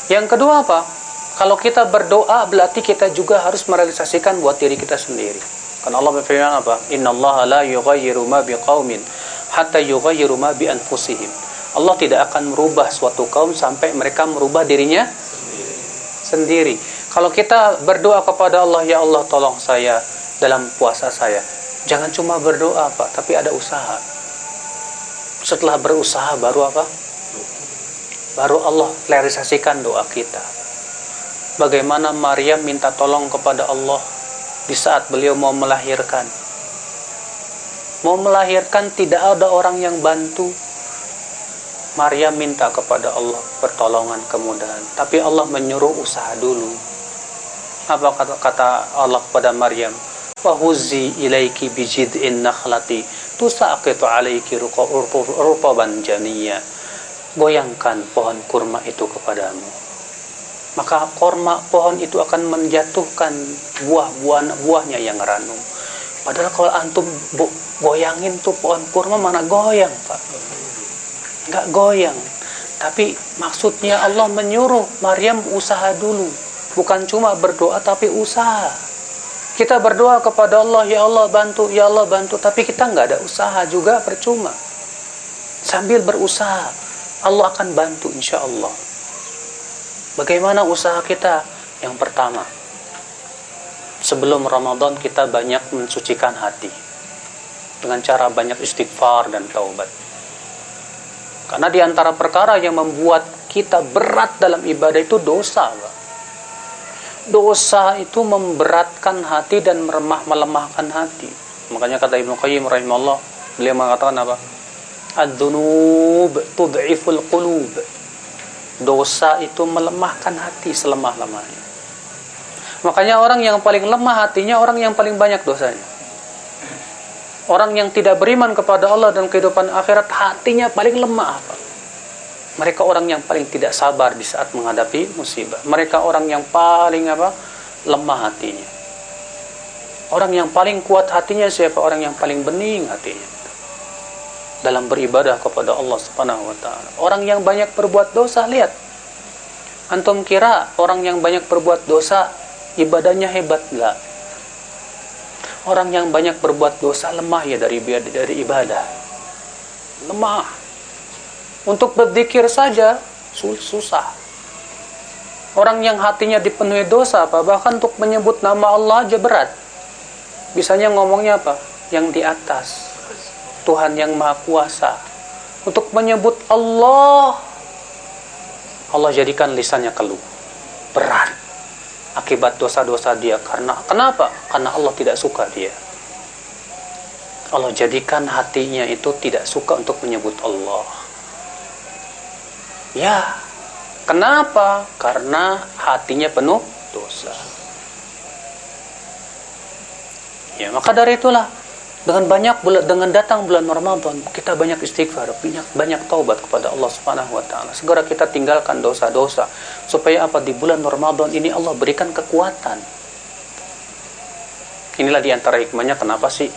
Yang kedua apa? Kalau kita berdoa berarti kita juga harus merealisasikan buat diri kita sendiri. Karena Allah berfirman apa? Innallaha la yughayyiru ma biqaumin hatta yughayyiru ma bi anfusihim. Allah tidak akan merubah suatu kaum sampai mereka merubah dirinya sendiri. Kalau kita berdoa kepada Allah, ya Allah tolong saya dalam puasa saya. Jangan cuma berdoa, Pak, tapi ada usaha. Setelah berusaha baru apa? Baru Allah realisasikan doa kita. Bagaimana Maryam minta tolong kepada Allah di saat beliau mau melahirkan. Mau melahirkan tidak ada orang yang bantu. Maryam minta kepada Allah pertolongan kemudahan. Tapi Allah menyuruh usaha dulu. Apa kata Allah kepada Maryam? Fahuzi ilaiki bijid'in nakhlati tusaqitu alaiki ruqaban janiyya. Goyangkan pohon kurma itu kepadamu. Maka pohon itu akan menjatuhkan buahnya yang ranum. Padahal kalau antum goyangin tuh pohon kurma mana goyang, Pak? Enggak goyang. Tapi maksudnya Allah menyuruh Maryam usaha dulu. Bukan cuma berdoa tapi usaha. Kita berdoa kepada Allah, ya Allah bantu, ya Allah bantu. Tapi kita nggak ada usaha juga percuma. Sambil berusaha, Allah akan bantu insya Allah. Bagaimana usaha kita? Yang pertama, sebelum Ramadan kita banyak mensucikan hati. Dengan cara banyak istighfar dan taubat. Karena di antara perkara yang membuat kita berat dalam ibadah itu dosa, Pak. Dosa itu memberatkan hati dan melemahkan hati. Makanya kata Ibnu Qayyim rahimahullah, beliau mengatakan apa? Ad-dzunub tud'iful qulub. Dosa itu melemahkan hati selemah-lemahnya. Makanya orang yang paling lemah hatinya orang yang paling banyak dosanya. Orang yang tidak beriman kepada Allah dan kehidupan akhirat hatinya paling lemah. Mereka orang yang paling tidak sabar di saat menghadapi musibah. Mereka orang yang paling lemah hatinya. Orang yang paling kuat hatinya siapa? Orang yang paling bening hatinya dalam beribadah kepada Allah Subhanahu wa taala. Orang yang banyak berbuat dosa, lihat. Antum kira orang yang banyak berbuat dosa ibadahnya hebat? Enggak. Orang yang banyak berbuat dosa lemah ya dari ibadah. Lemah. Untuk berzikir saja susah. Orang yang hatinya dipenuhi dosa bahkan untuk menyebut nama Allah aja berat. Bisanya ngomongnya apa? Yang di atas. Tuhan yang Maha Kuasa. Untuk menyebut Allah jadikan lisannya keluh. Berat. Akibat dosa-dosa dia. Kenapa? Karena Allah tidak suka dia. Allah jadikan hatinya itu tidak suka untuk menyebut Allah. Ya, kenapa? Karena hatinya penuh dosa. Ya, maka dari itulah dengan datang bulan Ramadan, kita banyak istighfar, banyak taubat kepada Allah Subhanahu wa taala. Segera kita tinggalkan dosa-dosa supaya apa? Di bulan Ramadan ini Allah berikan kekuatan. Inilah di antara hikmahnya kenapa sih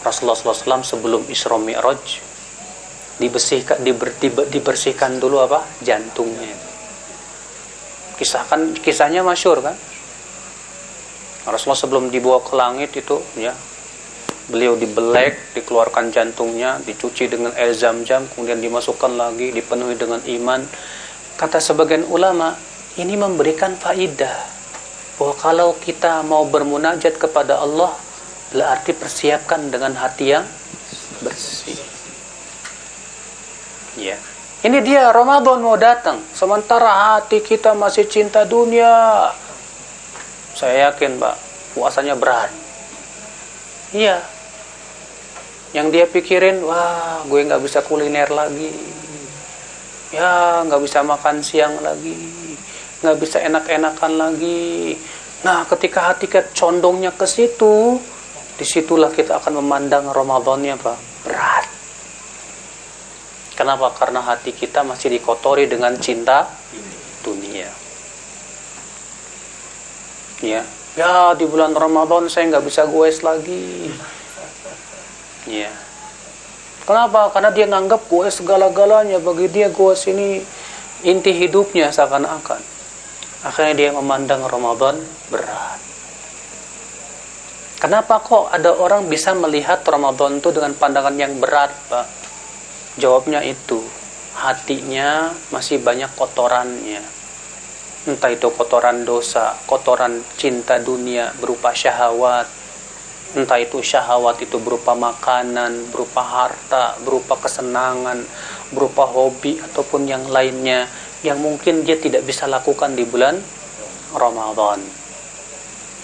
Rasulullah SAW sebelum Isra Mi'raj dibersihkan dulu jantungnya. Kisahnya masyhur kan? Rasulullah sebelum dibawa ke langit itu ya, beliau dibelek, dikeluarkan jantungnya, dicuci dengan air zam-zam, kemudian dimasukkan lagi, dipenuhi dengan iman. Kata sebagian ulama, ini memberikan faidah bahwa kalau kita mau bermunajat kepada Allah, berarti persiapkan dengan hati yang bersih. Ya. Ini dia Ramadan mau datang, sementara hati kita masih cinta dunia. Saya yakin, Pak, puasanya berat. Iya. Yang dia pikirin, wah, gue nggak bisa kuliner lagi. Ya, nggak bisa makan siang lagi. Nggak bisa enak-enakan lagi. Nah, ketika hati kita condongnya ke situ, disitulah kita akan memandang Ramadannya, Pak, berat. Kenapa? Karena hati kita masih dikotori dengan cinta dunia. Ya, di bulan Ramadan saya nggak bisa goes lagi. Ya. Kenapa? Karena dia nganggap goes segala-galanya. Bagi dia goes ini inti hidupnya seakan-akan. Akhirnya dia memandang Ramadan berat. Kenapa kok ada orang bisa melihat Ramadan itu dengan pandangan yang berat, Pak? Jawabnya itu, hatinya masih banyak kotorannya. Entah itu kotoran dosa, kotoran cinta dunia berupa syahwat. Entah itu syahwat itu berupa makanan, berupa harta, berupa kesenangan, berupa hobi ataupun yang lainnya yang mungkin dia tidak bisa lakukan di bulan Ramadan.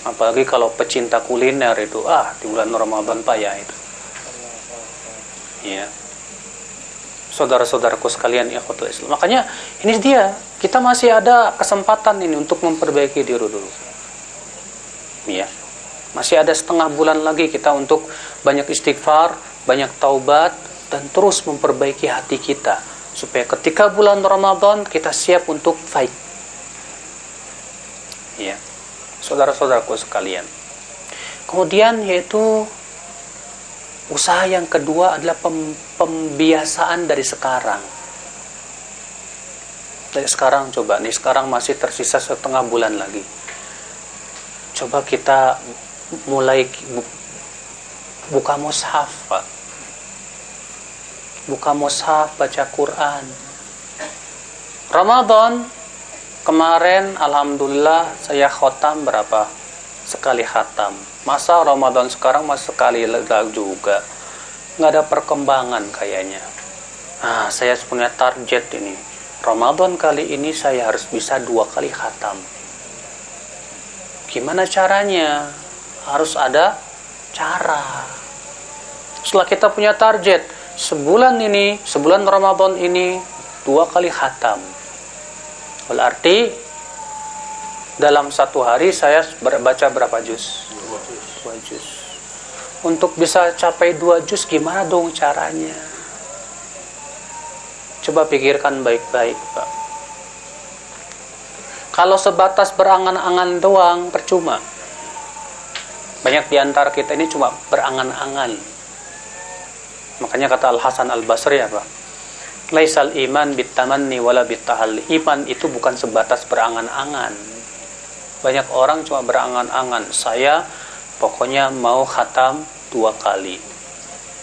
Apalagi kalau pecinta kuliner itu, di bulan Ramadan payah itu. Ya. Saudara-saudaraku sekalian, ikhwatul Islam. Makanya ini dia, kita masih ada kesempatan ini untuk memperbaiki diri dulu. Ya. Masih ada setengah bulan lagi kita untuk banyak istighfar, banyak taubat, dan terus memperbaiki hati kita. Supaya ketika bulan Ramadan kita siap untuk fight. Ya. Saudara-saudaraku sekalian. Kemudian yaitu usaha yang kedua adalah pembiasaan dari sekarang. Dari sekarang coba nih, sekarang masih tersisa setengah bulan lagi. Coba kita mulai buka mushaf, Pak. Buka mushaf, baca Quran. Ramadan kemarin alhamdulillah saya khotam berapa? Sekali khatam. Masa Ramadan sekarang masih sekali juga. Nggak ada perkembangan kayaknya. Saya punya target ini. Ramadan kali ini saya harus bisa 2 kali khatam. Gimana caranya? Harus ada cara. Setelah kita punya target, sebulan Ramadan ini 2 kali khatam. Berarti dalam 1 hari saya baca berapa juz? 2 juz. Untuk bisa capai 2 juz gimana dong caranya? Coba pikirkan baik-baik, Pak. Kalau sebatas berangan-angan doang percuma. Banyak di antara kita ini cuma berangan-angan. Makanya kata Al-Hasan Al-Basri apa? Laisal iman bitamanni wala bitahalli. Iman itu bukan sebatas berangan-angan. Banyak orang cuma berangan-angan. Saya pokoknya mau khatam 2 kali.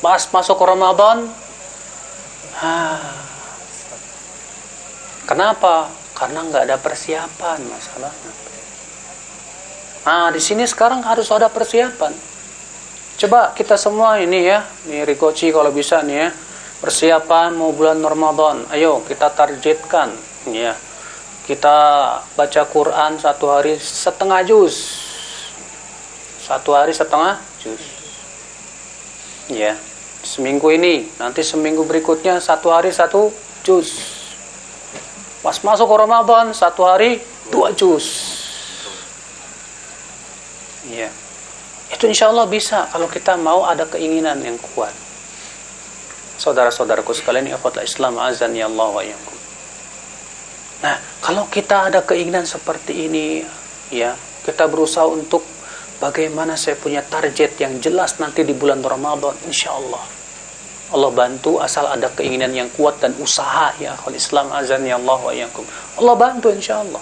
Pas masuk Ramadan, kenapa? Karena nggak ada persiapan masalahnya. Di sini sekarang harus ada persiapan. Coba kita semua ini ya, nih Rikoci kalau bisa nih ya, persiapan mau bulan Ramadan. Ayo kita targetkan, ya. Kita baca Quran 1 hari setengah juz. 1 hari setengah juz. Ya, seminggu ini, nanti seminggu berikutnya 1 hari 1 juz. Pas masuk Ramadan 1 hari 2 juz. Ya. Itu insya Allah bisa kalau kita mau ada keinginan yang kuat. Saudara-saudaraku sekalian, ikhwatul Islam azani Allah wa iyyakum. Nah, kalau kita ada keinginan seperti ini, ya, kita berusaha untuk bagaimana saya punya target yang jelas nanti di bulan Ramadan, insya Allah. Allah bantu asal ada keinginan yang kuat dan usaha, ya ikhwatul Islam azani Allah wa iyyakum. Allah bantu insya Allah.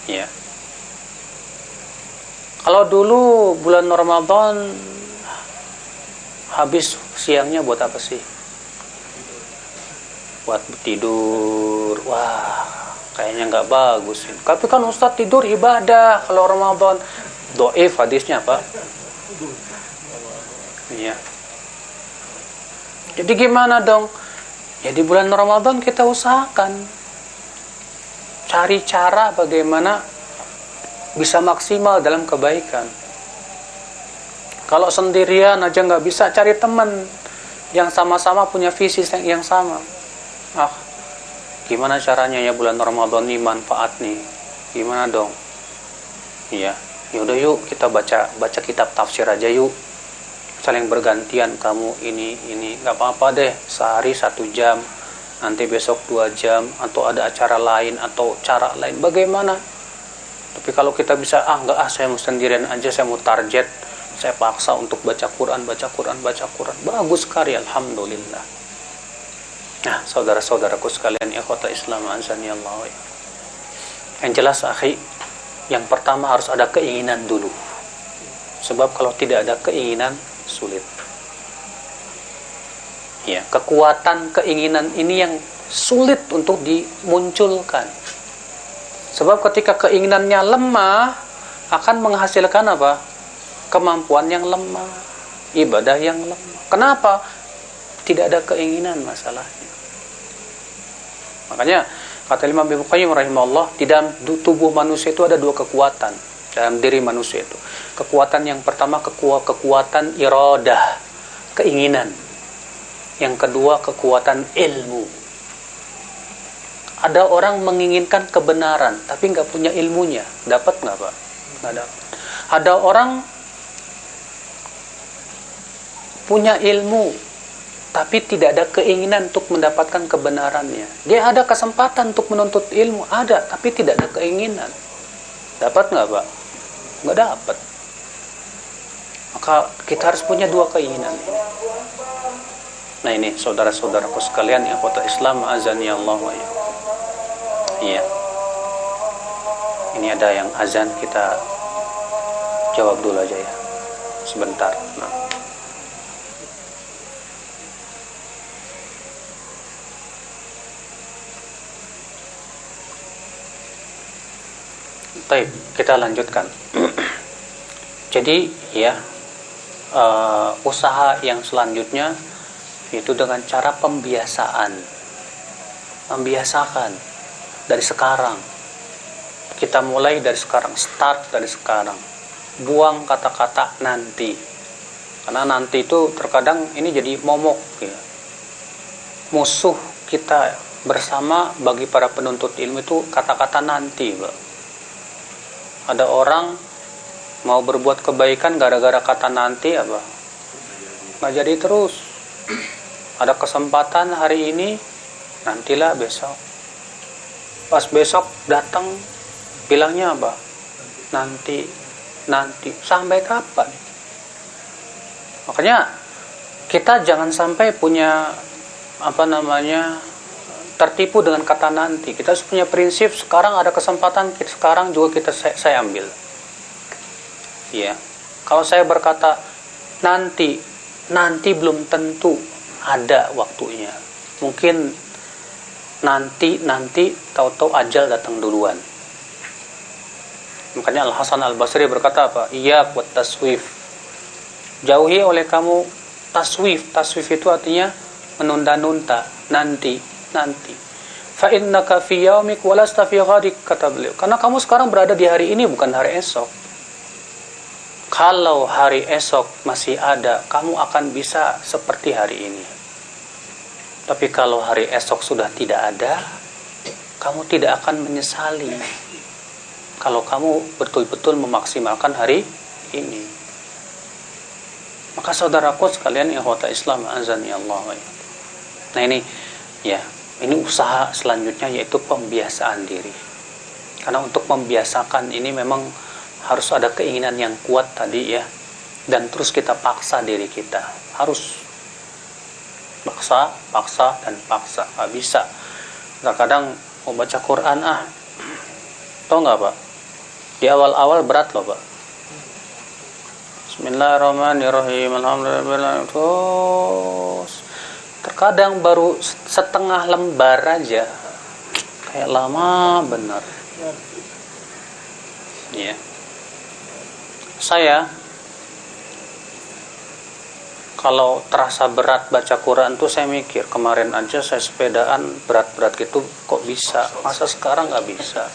Ya. Kalau dulu bulan Ramadan habis siangnya buat apa sih? Buat tidur. Wah, kayaknya nggak bagus. Tapi kan Ustadz tidur ibadah kalau Ramadan. Do'if hadisnya Pak. Iya. Jadi gimana dong? Ya di bulan Ramadan kita usahakan cari cara bagaimana bisa maksimal dalam kebaikan. Kalau sendirian aja nggak bisa, cari teman yang sama-sama punya visi yang sama. Gimana caranya ya bulan Ramadan ini manfaat nih? Gimana dong? Iya, yaudah yuk kita baca kitab tafsir aja yuk. Saling bergantian, kamu ini nggak apa-apa deh, sehari 1 jam, nanti besok 2 jam, atau ada acara lain atau cara lain. Bagaimana? Tapi kalau kita bisa, saya mau sendirian aja, saya mau target, saya paksa untuk baca Quran. Bagus sekali, alhamdulillah. Nah, saudara-saudaraku sekalian, ikhwata Islam azani Allah. Yang jelas, akhi, yang pertama harus ada keinginan dulu. Sebab kalau tidak ada keinginan, sulit. Ya, kekuatan keinginan ini yang sulit untuk dimunculkan. Sebab ketika keinginannya lemah, akan menghasilkan apa? Kemampuan yang lemah, ibadah yang lemah. Kenapa? Tidak ada keinginan masalahnya. Makanya kata Imam Ibnu Qayyim rahimahullah, di dalam tubuh manusia itu ada 2 kekuatan dalam diri manusia itu. Kekuatan yang pertama kekuatan iradah, keinginan. Yang kedua kekuatan ilmu. Ada orang menginginkan kebenaran tapi nggak punya ilmunya, dapat nggak Pak? Nggak dapat. Ada orang punya ilmu tapi tidak ada keinginan untuk mendapatkan kebenarannya. Dia ada kesempatan untuk menuntut ilmu, ada, tapi tidak ada keinginan. Dapat nggak Pak? Nggak dapat. Maka kita harus punya 2 keinginan ini. Nah ini saudara-saudaraku sekalian, ikhwata Islam azani Allah wa iyyakum. Iya. Ini ada yang azan, kita jawab dulu aja ya. Sebentar. Nah. Baik, kita lanjutkan. Jadi ya, usaha yang selanjutnya itu dengan cara pembiasaan. Membiasakan dari sekarang. Kita mulai dari sekarang, start dari sekarang. Buang kata-kata nanti. Karena nanti itu terkadang ini jadi momok ya. Musuh kita bersama bagi para penuntut ilmu itu kata-kata nanti, Pak. Ada orang mau berbuat kebaikan gara-gara kata nanti apa? Nggak jadi terus. Ada kesempatan hari ini, nantilah besok. Pas besok datang, bilangnya apa? Nanti. Sampai kapan? Makanya kita jangan sampai punya tertipu dengan kata nanti. Kita harus punya prinsip, sekarang ada kesempatan, sekarang juga saya ambil. Ya. Kalau saya berkata nanti belum tentu ada waktunya. Mungkin nanti tahu-tahu ajal datang duluan. Makanya Al-Hasan Al-Basri berkata apa? Iyyak wat taswif. Jauhi oleh kamu taswif. Taswif itu artinya menunda-nunda, nanti. Fa innaka fi yaumik wa lasta fi ghadik, kata beliau. Karena kamu sekarang berada di hari ini, bukan hari esok. Kalau hari esok masih ada, kamu akan bisa seperti hari ini. Tapi kalau hari esok sudah tidak ada, kamu tidak akan menyesali kalau kamu betul-betul memaksimalkan hari ini. Maka saudaraku sekalian, ikhwata Islam azani Allah. Nah ini ya, ini usaha selanjutnya yaitu pembiasaan diri. Karena untuk membiasakan ini memang harus ada keinginan yang kuat tadi ya, dan terus kita paksa diri kita, harus paksa, nggak bisa. Kadang mau baca Quran tau nggak Pak? Di awal-awal berat loh Pak. Bismillahirrahmanirrahim, alhamdulillah. Terus terkadang baru setengah lembar aja kayak lama bener. Ya. Saya Kalau terasa berat baca Quran tuh saya mikir, kemarin aja saya sepedaan berat-berat gitu kok bisa, masa sekarang nggak bisa,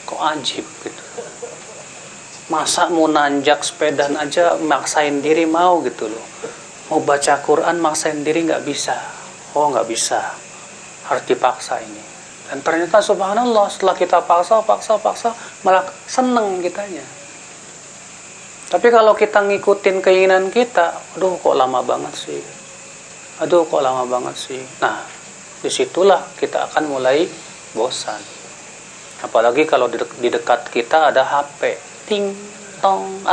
kok ajib gitu. Masa mau nanjak sepedaan aja maksain diri mau gitu loh, mau baca Quran maksain diri nggak bisa. Oh nggak bisa, harus dipaksa ini. Dan ternyata subhanallah, setelah kita paksa malah seneng kitanya. Tapi kalau kita ngikutin keinginan kita, aduh kok lama banget sih. Nah, disitulah kita akan mulai bosan. Apalagi kalau di dekat kita ada HP. Ting, tong,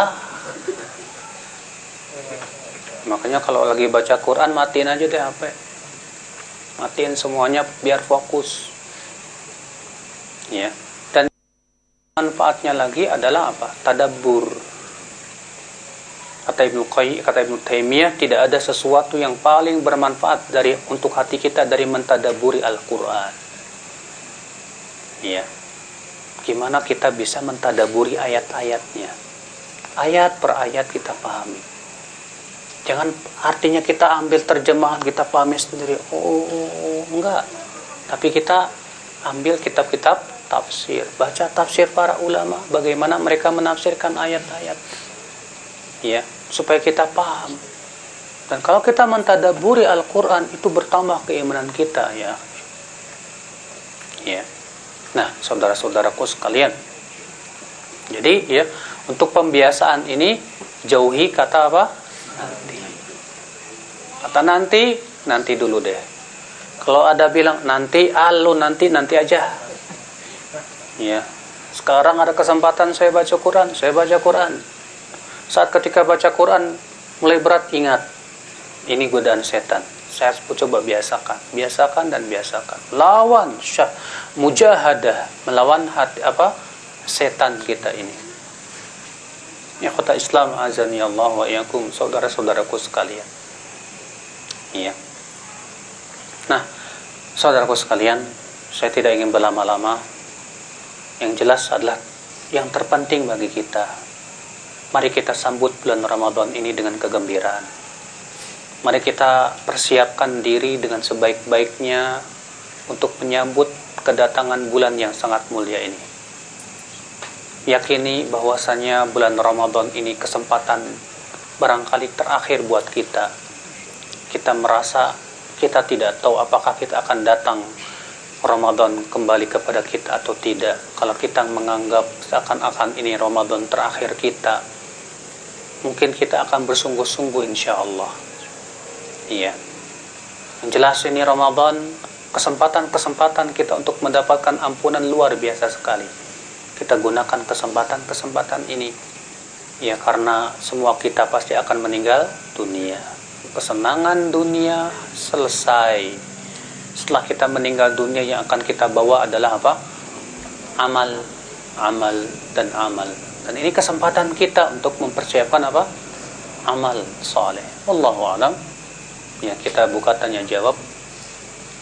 Makanya kalau lagi baca Quran, matiin aja deh HP. Matiin semuanya biar fokus. Ya. Dan manfaatnya lagi adalah apa? Tadabbur. Kata Ibnu Taimiyah, tidak ada sesuatu yang paling bermanfaat untuk hati kita dari mentadaburi Al-Quran. Ya. Gimana kita bisa mentadaburi ayat-ayatnya? Ayat per ayat kita pahami. Jangan artinya kita ambil terjemahan, kita pahami sendiri. Enggak. Tapi kita ambil kitab-kitab tafsir, baca tafsir para ulama, bagaimana mereka menafsirkan ayat-ayat. Ya, supaya kita paham. Dan kalau kita mentadaburi Al-Quran, itu bertambah keimanan kita, ya. Ya. Nah, saudara-saudaraku sekalian. Jadi, ya, untuk pembiasaan ini jauhi kata apa? Nanti. Kata nanti dulu deh. Kalau ada bilang nanti aja. Ya. Sekarang ada kesempatan saya baca Quran. Saat ketika baca Quran mulai berat, ingat, ini godaan setan. Saya coba biasakan. Lawan mujahadah, melawan setan kita ini. Ya kota Islam azani Allah wa iyyakum, saudara-saudaraku sekalian. Iya. Nah, saudaraku sekalian, saya tidak ingin berlama-lama. Yang jelas adalah yang terpenting bagi kita, mari kita sambut bulan Ramadan ini dengan kegembiraan. Mari kita persiapkan diri dengan sebaik-baiknya untuk menyambut kedatangan bulan yang sangat mulia ini. Yakini bahwasanya bulan Ramadan ini kesempatan barangkali terakhir buat kita. Kita merasa kita tidak tahu apakah kita akan datang Ramadan kembali kepada kita atau tidak. Kalau kita menganggap seakan-akan ini Ramadan terakhir kita, mungkin kita akan bersungguh-sungguh insya Allah. Iya. Yang jelas ini Ramadan, kesempatan-kesempatan kita untuk mendapatkan ampunan luar biasa sekali. Kita gunakan kesempatan-kesempatan ini. Ya, karena semua kita pasti akan meninggal dunia. Kesenangan dunia selesai. Setelah kita meninggal dunia, yang akan kita bawa adalah apa? Amal, dan amal. Dan ini kesempatan kita untuk mempersiapkan apa? Amal saleh. Wallahu a'lam. Ya, kita buka tanya jawab.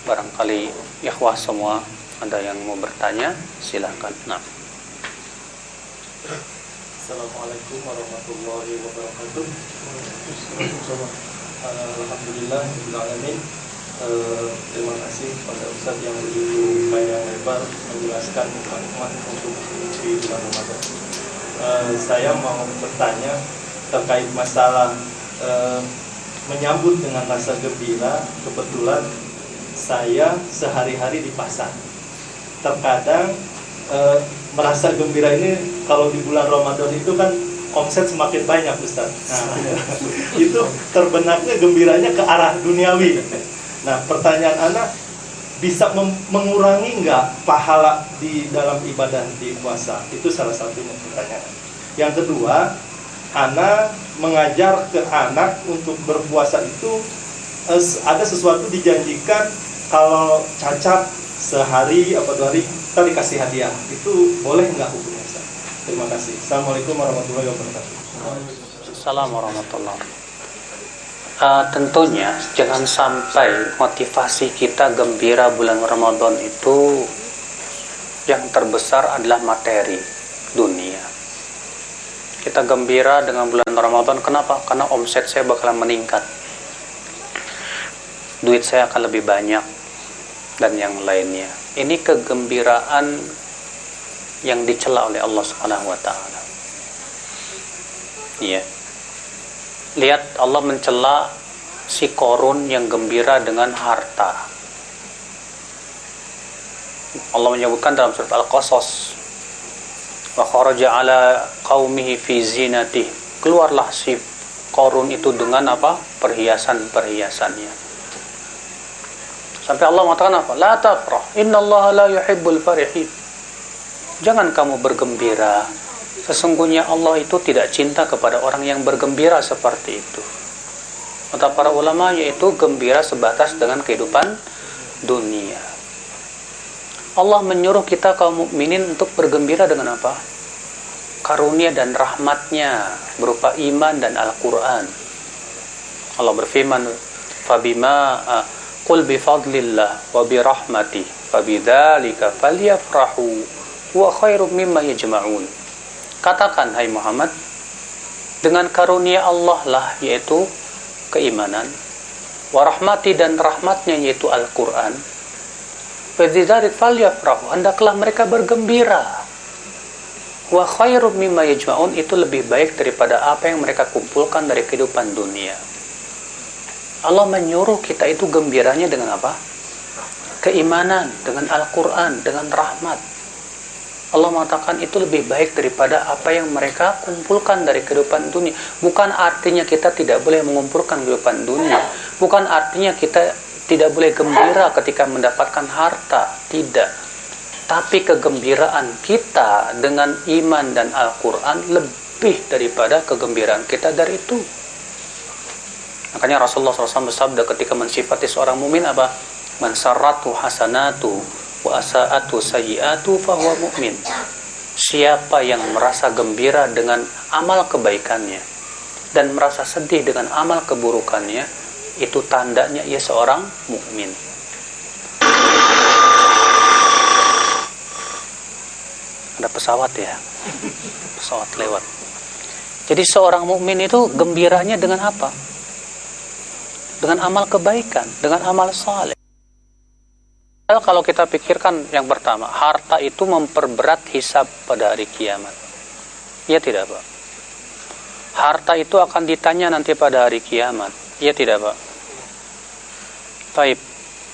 Barangkali ikhwah semua ada yang mau bertanya, silakan. Nah. Assalamualaikum warahmatullahi wabarakatuh. Alhamdulillah rabbil alamin. Terima kasih pada Ustaz yang begitu panjang lebar menjelaskan hikmah untuk di bulan Ramadan. Saya mau bertanya terkait masalah menyambut dengan rasa gembira. Kebetulan saya sehari-hari di pasar. Terkadang merasa gembira ini kalau di bulan Ramadan itu kan omset semakin banyak, Ustaz. Nah, itu terbenaknya gembiranya ke arah duniawi. Nah, pertanyaan anak, bisa mengurangi nggak pahala di dalam ibadah di puasa? Itu salah satunya pertanyaan. Yang kedua, anak mengajar ke anak untuk berpuasa itu ada sesuatu dijanjikan kalau cacat sehari atau 2 hari kita dikasih hadiah. Itu boleh nggak hukumnya, Ustaz? Terima kasih. Assalamualaikum warahmatullahi wabarakatuh. Assalamualaikum warahmatullahi wabarakatuh. Tentunya jangan sampai motivasi kita gembira bulan Ramadan itu yang terbesar adalah materi dunia. Kita gembira dengan bulan Ramadan. Kenapa? Karena omset saya bakalan meningkat, duit saya akan lebih banyak, dan yang lainnya. Ini kegembiraan yang dicela oleh Allah Subhanahu wa taala. Iya. Lihat, Allah mencela si Qarun yang gembira dengan harta. Allah menyebutkan dalam surat Al-Qasas, wa kharaja ala qaumihi fi zinatih. Keluarlah si Qarun itu dengan apa? Perhiasan-perhiasannya. Sampai Allah mengatakan apa? La tafrah, innallaha la yuhibbul farihin. Jangan kamu bergembira. Sesungguhnya Allah itu tidak cinta kepada orang yang bergembira seperti itu. Kata para ulama, yaitu gembira sebatas dengan kehidupan dunia. Allah menyuruh kita kaum mukminin untuk bergembira dengan apa? Karunia dan rahmatnya berupa iman dan Al-Quran. Allah berfirman, Fabima qul bifadlillah wa birahmatih fabidzalika falyafrahu wa khairum mimma yajma'un. Katakan, hai Muhammad, dengan karunia Allah lah, yaitu keimanan, wa rahmati, dan rahmatnya yaitu Al-Quran, fabidzalika falyafrahu, hendaklah mereka bergembira, wa khairum mimma yajma'un, itu lebih baik daripada apa yang mereka kumpulkan dari kehidupan dunia. Allah menyuruh kita itu gembiranya dengan apa? Keimanan, dengan Al-Quran, dengan rahmat. Allah mengatakan itu lebih baik daripada apa yang mereka kumpulkan dari kehidupan dunia. Bukan artinya kita tidak boleh mengumpulkan kehidupan dunia. Bukan artinya kita tidak boleh gembira ketika mendapatkan harta. Tidak. Tapi kegembiraan kita dengan iman dan Al-Quran lebih daripada kegembiraan kita dari itu. Makanya Rasulullah SAW bersabda ketika mensifati seorang mumin apa? Man sarratu hasanatu wa asa'atu sayyi'atu fahuwa mu'min. Siapa yang merasa gembira dengan amal kebaikannya dan merasa sedih dengan amal keburukannya, itu tandanya ia seorang mukmin. Ada pesawat ya? Pesawat lewat. Jadi seorang mukmin itu gembiranya dengan apa? Dengan amal kebaikan, dengan amal saleh. Kalau kita pikirkan yang pertama, harta itu memperberat hisab pada hari kiamat. Iya tidak, Pak? Harta itu akan ditanya nanti pada hari kiamat. Iya tidak, Pak? Taib.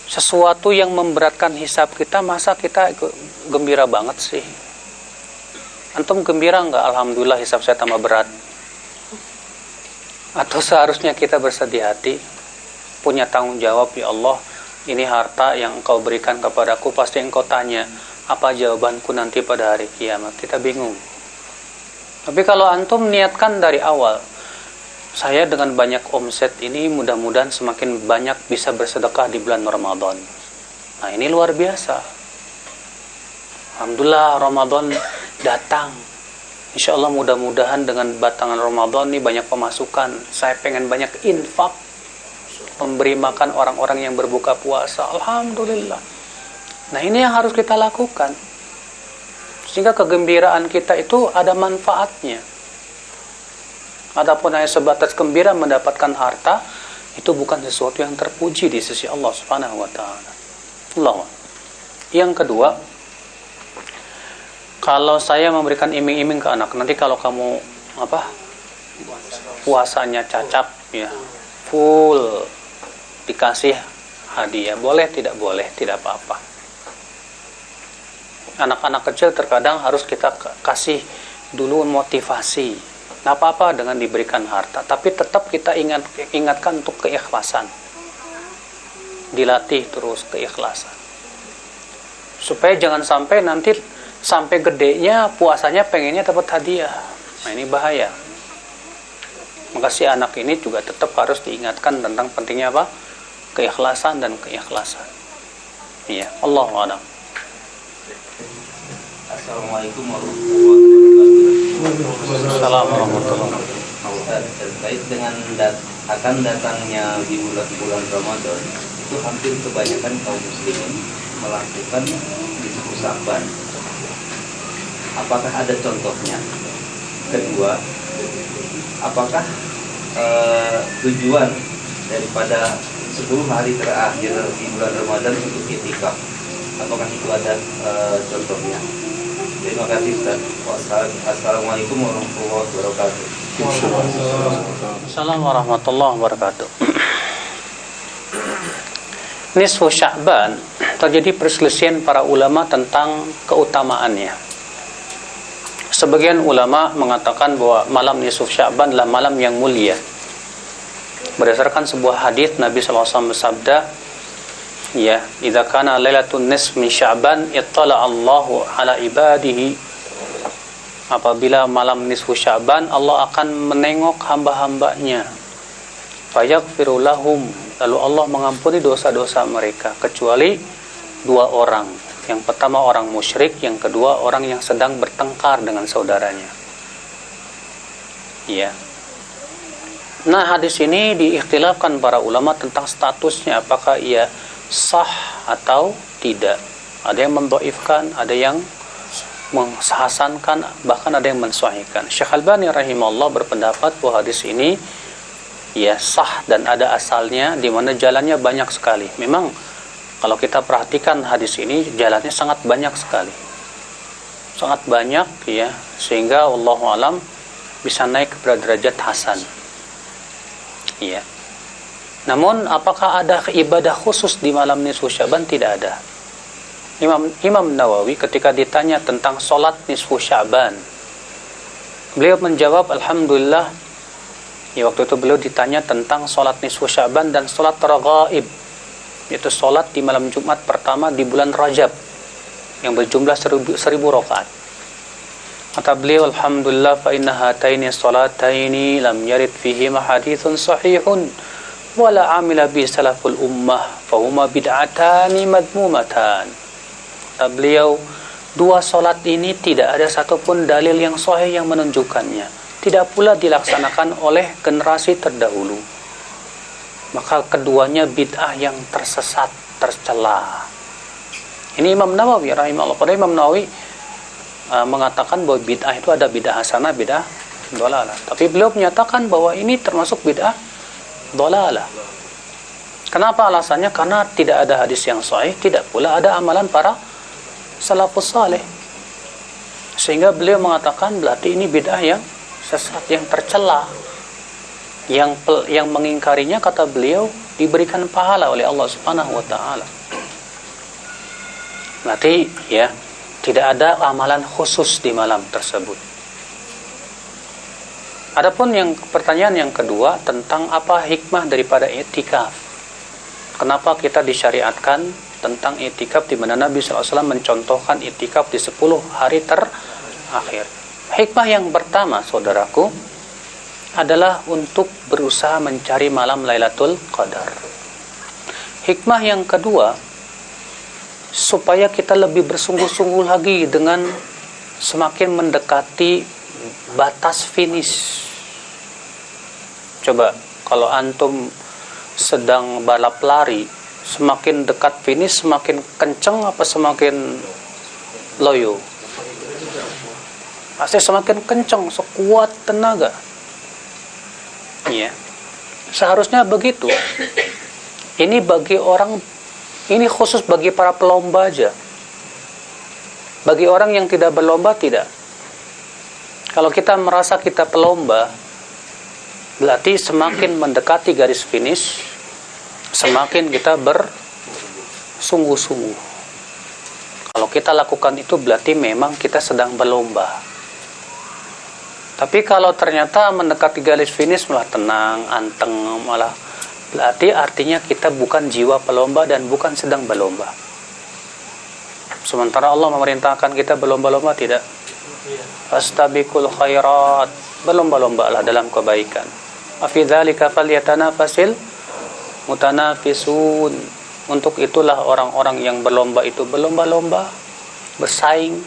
Sesuatu yang memberatkan hisab kita, masa kita gembira banget sih? Antum gembira enggak? Alhamdulillah hisab saya tambah berat. Atau seharusnya kita bersedih hati, punya tanggung jawab, ya Allah, ini harta yang engkau berikan kepadaku, pasti engkau tanya apa jawabanku nanti pada hari kiamat. Kita bingung. Tapi kalau antum niatkan dari awal, saya dengan banyak omset ini mudah-mudahan semakin banyak bisa bersedekah di bulan Ramadan. Nah, ini luar biasa. Alhamdulillah Ramadan datang. Insya Allah mudah-mudahan dengan batangan Ramadan ini banyak pemasukan. Saya pengen banyak infak, memberi makan orang-orang yang berbuka puasa. Alhamdulillah. Nah, ini yang harus kita lakukan. Sehingga kegembiraan kita itu ada manfaatnya. Adapun hanya sebatas gembira mendapatkan harta, itu bukan sesuatu yang terpuji di sisi Allah Subhanahu wa taala. Allah. Yang kedua, kalau saya memberikan iming-iming ke anak, nanti kalau kamu puasanya cacat ya, full dikasih hadiah, boleh tidak boleh, tidak apa-apa. Anak-anak kecil terkadang harus kita kasih dulu motivasi. Nggak apa-apa dengan diberikan harta, tapi tetap kita ingatkan untuk keikhlasan. Dilatih terus keikhlasan. Supaya jangan sampai nanti sampai gedenya puasanya pengennya dapat hadiah. Nah, ini bahaya. Maka si anak ini juga tetap harus diingatkan tentang pentingnya apa? Keikhlasan dan keikhlasan. Iya, Allahu a'lam. Assalamualaikum warahmatullahi wabarakatuh. Assalamualaikum warahmatullahi wabarakatuh. Ustaz, terkait dengan akan datangnya di bulan Ramadan, itu hampir kebanyakan kaum muslimin melakukan nisfu Sa'ban. Apakah ada contohnya? Kedua, apakah tujuan daripada 10 hari terakhir di bulan Ramadan untuk itikaf? Apakah itu ada contohnya? Terima kasih Ustaz. Assalamualaikum warahmatullahi wabarakatuh. Assalamualaikum warahmatullahi wabarakatuh. Nisfu Sya'ban, terjadi perselisihan para ulama tentang keutamaannya. Sebagian ulama mengatakan bahwa malam nisfu Sya'ban adalah malam yang mulia. Berdasarkan sebuah hadis Nabi SAW bersabda, ya, idza kana lailatul nisf min Sya'ban ittala Allahu ala ibadihi. Apabila malam nisfu Sya'ban, Allah akan menengok hamba-hambanya. Fayaghfiru lahum, lalu Allah mengampuni dosa-dosa mereka kecuali dua orang. Yang pertama orang musyrik, yang kedua orang yang sedang bertengkar dengan saudaranya. Ya. Nah, hadis ini diikhtilafkan para ulama tentang statusnya, apakah ia sah atau tidak. Ada yang mendhaifkan, ada yang menghasankan, bahkan ada yang mensahihkan. Syekh Albani rahimahullah berpendapat bahwa hadis ini ya sah dan ada asalnya, di mana jalannya banyak sekali. Memang kalau kita perhatikan hadis ini jalannya sangat banyak sekali. Sangat banyak ya, sehingga wallahu alam bisa naik kepada derajat hasan. Ya. Namun apakah ada ibadah khusus di malam nisfu Sya'ban? Tidak ada. Imam Nawawi ketika ditanya tentang solat nisfu Sya'ban, beliau menjawab alhamdulillah. Ya, waktu itu beliau ditanya tentang solat nisfu Sya'ban dan solat raghaib, yaitu solat di malam Jumat pertama di bulan Rajab yang berjumlah 1000 rakaat. Kata beliau, alhamdulillah fa inna hataini salataini lam yarid fihi haditsun sahihun wala amila bi salaful ummah fahuma bid'atani madmumatan. Kata beliau, dua solat ini tidak ada satupun dalil yang sahih yang menunjukkannya, tidak pula dilaksanakan oleh generasi terdahulu, maka keduanya bid'ah yang tersesat, tercela. Ini Imam Nawawi rahimahullah. Pada Imam Nawawi mengatakan bahwa bid'ah itu ada bid'ah hasanah, bid'ah dhalalah. Tapi beliau menyatakan bahwa ini termasuk bid'ah dhalalah. Kenapa alasannya? Karena tidak ada hadis yang sahih, tidak pula ada amalan para salafus saleh. Sehingga beliau mengatakan berarti ini bid'ah yang sesat, yang tercela. Yang mengingkarinya, kata beliau, diberikan pahala oleh Allah Subhanahu wa taala. Berarti ya, tidak ada amalan khusus di malam tersebut. Adapun yang pertanyaan yang kedua tentang apa hikmah daripada i'tikaf. Kenapa kita disyariatkan tentang i'tikaf, di mana Nabi SAW mencontohkan i'tikaf di 10 hari terakhir. Hikmah yang pertama, saudaraku, adalah untuk berusaha mencari malam Lailatul Qadar. Hikmah yang kedua, supaya kita lebih bersungguh-sungguh lagi dengan semakin mendekati batas finish. Coba kalau antum sedang balap lari, semakin dekat finish semakin kenceng apa semakin loyo? Pasti semakin kenceng, sekuat tenaga. Ya, seharusnya begitu. Ini bagi orang, ini khusus bagi para pelomba aja. Bagi orang yang tidak berlomba tidak. Kalau kita merasa kita pelomba, berarti semakin mendekati garis finish, semakin kita bersungguh-sungguh. Kalau kita lakukan itu berarti memang kita sedang berlomba. Tapi kalau ternyata mendekati garis finish malah tenang, anteng, malah berarti artinya kita bukan jiwa pelomba dan bukan sedang berlomba. Sementara Allah memerintahkan kita berlomba-lomba, tidak? Fastabiqul khairat, berlomba-lombalah dalam kebaikan. Afi dzalika falyatanafasil mutanafisun. Untuk itulah orang-orang yang berlomba itu berlomba-lomba, bersaing.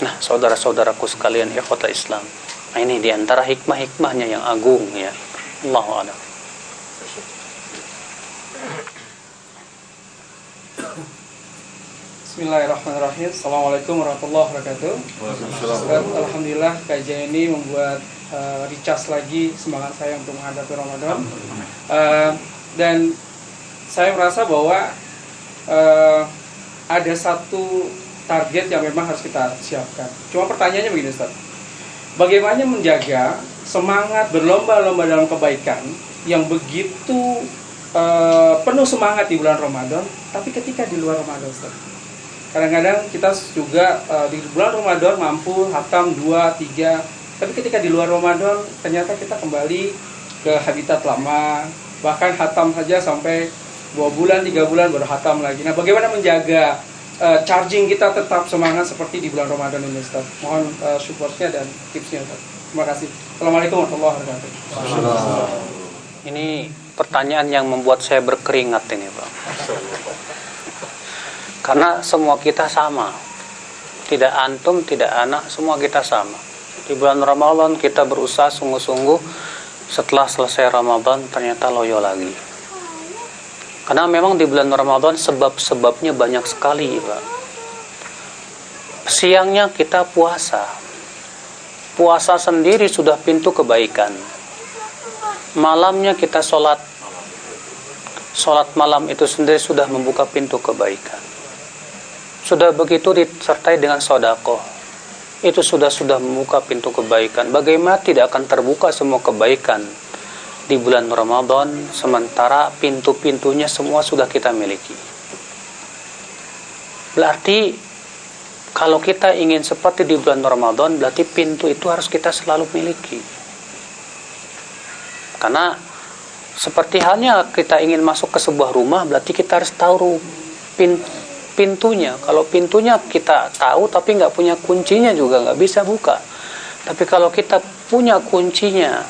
Nah, saudara-saudaraku sekalian, ikhwatul Islam, nah, ini diantara hikmah-hikmahnya yang agung ya. Allahu a'lam. Bismillahirrahmanirrahim. Assalamualaikum warahmatullahi wabarakatuh. Alhamdulillah kajian ini membuat recharge lagi semangat saya untuk menghadapi Ramadan. Dan saya merasa bahwa ada satu target yang memang harus kita siapkan. Cuma pertanyaannya begini, Ustaz. Bagaimana menjaga semangat berlomba-lomba dalam kebaikan yang begitu penuh semangat di bulan Ramadan, tapi ketika di luar Ramadan, Ustaz? Kadang-kadang kita juga di bulan Ramadan mampu hatam 2, 3, tapi ketika di luar Ramadan ternyata kita kembali ke habitat lama, bahkan hatam saja sampai 2 bulan, 3 bulan baru hatam lagi. Nah, bagaimana menjaga charging kita tetap semangat seperti di bulan Ramadan ini, Ustaz? Mohon supportnya dan tipsnya, Ustaz. Terima kasih. Assalamualaikum warahmatullahi wabarakatuh. Ini pertanyaan yang membuat saya berkeringat ini, Pak. Karena semua kita sama. Tidak antum, tidak anak, semua kita sama. Di bulan Ramadan kita berusaha sungguh-sungguh. Setelah selesai Ramadan ternyata loyo lagi. Karena memang di bulan Ramadan sebab-sebabnya banyak sekali, Pak. Siangnya kita puasa. Puasa sendiri sudah pintu kebaikan. Malamnya kita sholat. Sholat malam itu sendiri sudah membuka pintu kebaikan. Sudah begitu disertai dengan sedekah. Itu sudah membuka pintu kebaikan. Bagaimana tidak akan terbuka semua kebaikan di bulan Ramadan, sementara pintu-pintunya semua sudah kita miliki. Berarti kalau kita ingin seperti di bulan Ramadan, berarti pintu itu harus kita selalu miliki. Karena seperti halnya kita ingin masuk ke sebuah rumah, berarti kita harus tahu pintunya. Kalau pintunya kita tahu tapi nggak punya kuncinya juga nggak bisa buka. Tapi kalau kita punya kuncinya,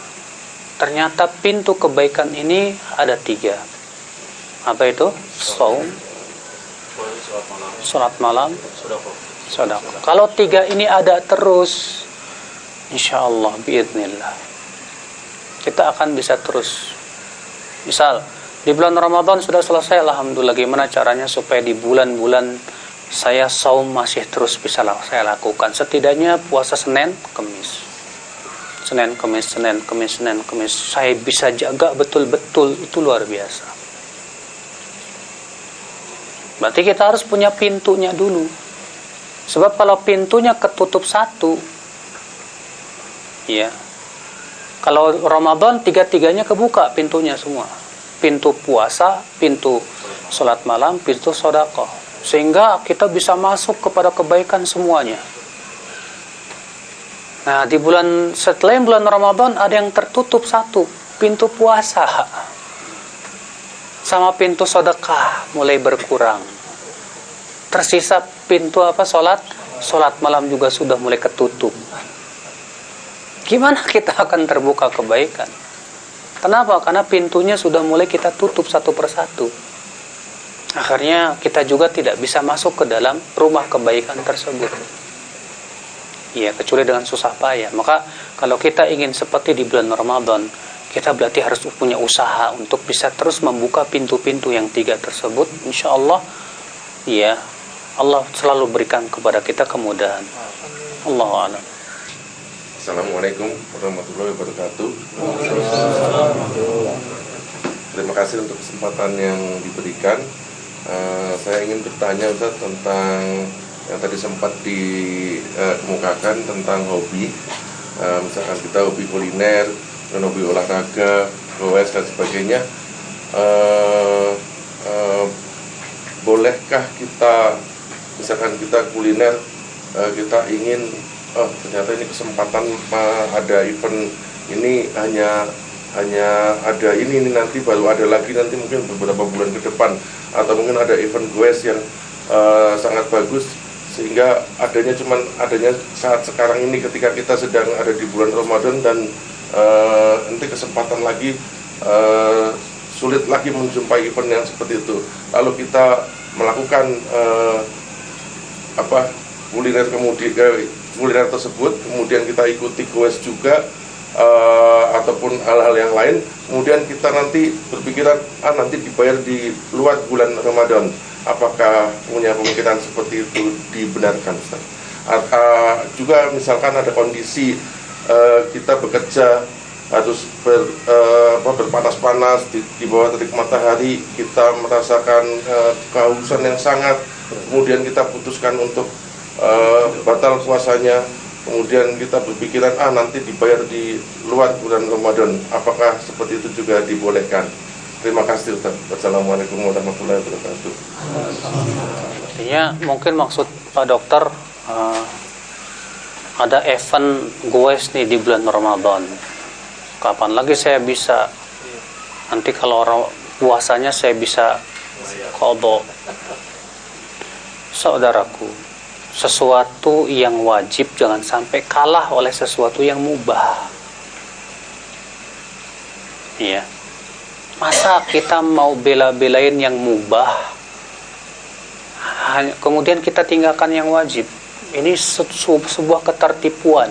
ternyata pintu kebaikan ini ada 3. Apa itu? Shaum, salat malam, sedekah. Kalau 3 ini ada terus, insyaallah biidznillah, kita akan bisa terus. Misal di bulan Ramadan sudah selesai, alhamdulillah. Gimana caranya supaya di bulan-bulan saya saum masih terus bisa saya lakukan? Setidaknya puasa Senin, Kamis. Senin, Kamis, Senin, Kamis, Senin, Kamis. Saya bisa jaga betul-betul, itu luar biasa. Berarti kita harus punya pintunya dulu. Sebab kalau pintunya ketutup satu, ya, kalau Ramadan 3-3-nya kebuka pintunya semua. Pintu puasa, pintu sholat malam, pintu sedekah. Sehingga kita bisa masuk kepada kebaikan semuanya. Nah, di bulan setelah bulan Ramadan ada yang tertutup satu, pintu puasa sama pintu sedekah mulai berkurang. Tersisa pintu apa? Sholat malam juga sudah mulai ketutup. Gimana kita akan terbuka kebaikan? Kenapa? Karena pintunya sudah mulai kita tutup satu persatu. Akhirnya kita juga tidak bisa masuk ke dalam rumah kebaikan tersebut. Ya, kecuali dengan susah payah. Maka kalau kita ingin seperti di bulan Ramadan, kita berarti harus punya usaha untuk bisa terus membuka pintu-pintu yang 3 tersebut. Insya Allah, ya, Allah selalu berikan kepada kita kemudahan. Allahu a'lam. Assalamualaikum warahmatullahi wabarakatuh. Terima kasih untuk kesempatan yang diberikan. Saya ingin bertanya, Ustaz, tentang yang tadi sempat dikemukakan tentang hobi. Misalkan kita hobi kuliner, hobi olahraga, goes dan sebagainya. Bolehkah kita, misalkan kita kuliner, kita ingin ternyata ini kesempatan ada event ini, hanya ada ini nanti baru ada lagi nanti mungkin beberapa bulan ke depan, atau mungkin ada event goes yang sangat bagus, sehingga adanya saat sekarang ini ketika kita sedang ada di bulan Ramadan, dan nanti kesempatan lagi sulit lagi menjumpai event yang seperti itu, lalu kita melakukan kuliner tersebut, kemudian kita ikuti goes juga, ataupun hal-hal yang lain, kemudian kita nanti berpikiran nanti dibayar di luar bulan Ramadan. Apakah punya pemikiran seperti itu dibenarkan, Ustaz? Juga misalkan ada kondisi kita bekerja harus berpanas-panas di bawah terik matahari, kita merasakan kehausan yang sangat, kemudian kita putuskan untuk batal puasanya, kemudian kita berpikiran nanti dibayar di luar bulan Ramadan. Apakah seperti itu juga dibolehkan? Terima kasih Ustaz. Wassalamualaikum warahmatullahi wabarakatuh. Artinya mungkin maksud Pak Dokter ada event goes nih di bulan Ramadan. Kapan lagi saya bisa? Nanti kalau puasanya saya bisa qadha. Saudaraku, sesuatu yang wajib jangan sampai kalah oleh sesuatu yang mubah. Iya. Masa kita mau bela-belain yang mubah, kemudian kita tinggalkan yang wajib? Ini sebuah ketertipuan.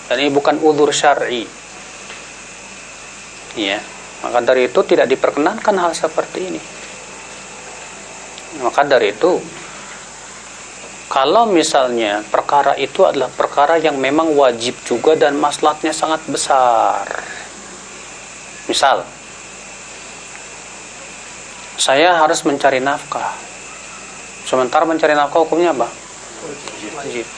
Dan ini bukan udzur syar'i. Ya, maka dari itu tidak diperkenankan hal seperti ini. Maka dari itu, kalau misalnya perkara itu adalah perkara yang memang wajib juga dan maslahatnya sangat besar. Misal, saya harus mencari nafkah. Sementara mencari nafkah hukumnya apa? Wajib.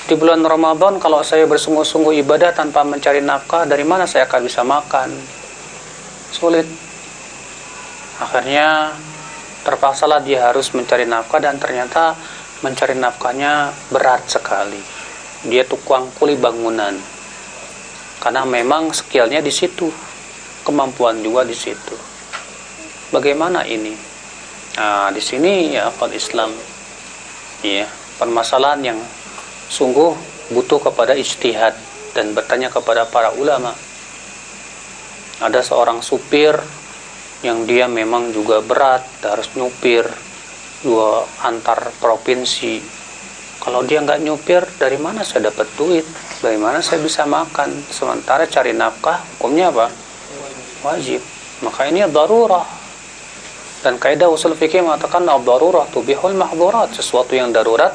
Di bulan Ramadan kalau saya bersungguh-sungguh ibadah tanpa mencari nafkah, dari mana saya akan bisa makan? Sulit. Akhirnya terpaksalah dia harus mencari nafkah, dan ternyata mencari nafkahnya berat sekali. Dia tukang kuli bangunan. Karena memang skillnya di situ, kemampuan juga di situ. Bagaimana ini? Nah, di sini ya akal Islam. Ya, permasalahan yang sungguh butuh kepada ijtihad dan bertanya kepada para ulama. Ada seorang supir yang dia memang juga berat, harus nyupir dua antar provinsi. Kalau dia nggak nyupir, dari mana saya dapat duit? Dari mana saya bisa makan? Sementara cari nafkah, hukumnya apa? Wajib. Maka ini darurah. Dan kaidah usul fikih mengatakan ad-darurah tubihul mahdhurat. Sesuatu yang darurat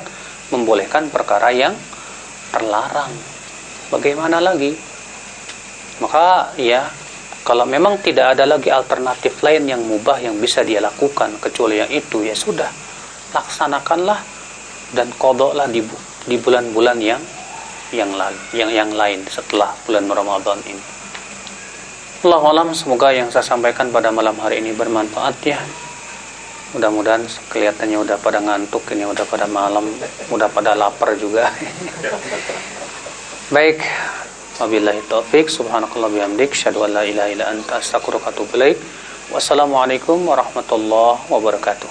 membolehkan perkara yang terlarang. Bagaimana lagi? Maka ya, kalau memang tidak ada lagi alternatif lain yang mubah yang bisa dia lakukan kecuali yang itu, ya sudah, laksanakanlah dan qadha di bulan-bulan yang lain setelah bulan Ramadan ini. Allahu a'lam, semoga yang saya sampaikan pada malam hari ini bermanfaat ya. Mudah-mudahan kelihatannya udah pada ngantuk ini, udah pada malam, udah pada lapar juga. Baik, wabillahi taufik, subhanakallah bihamdik, syahadu an la ilaha illa anta astaghfiruka wa atubu ilaik. Wassalamualaikum warahmatullahi wabarakatuh.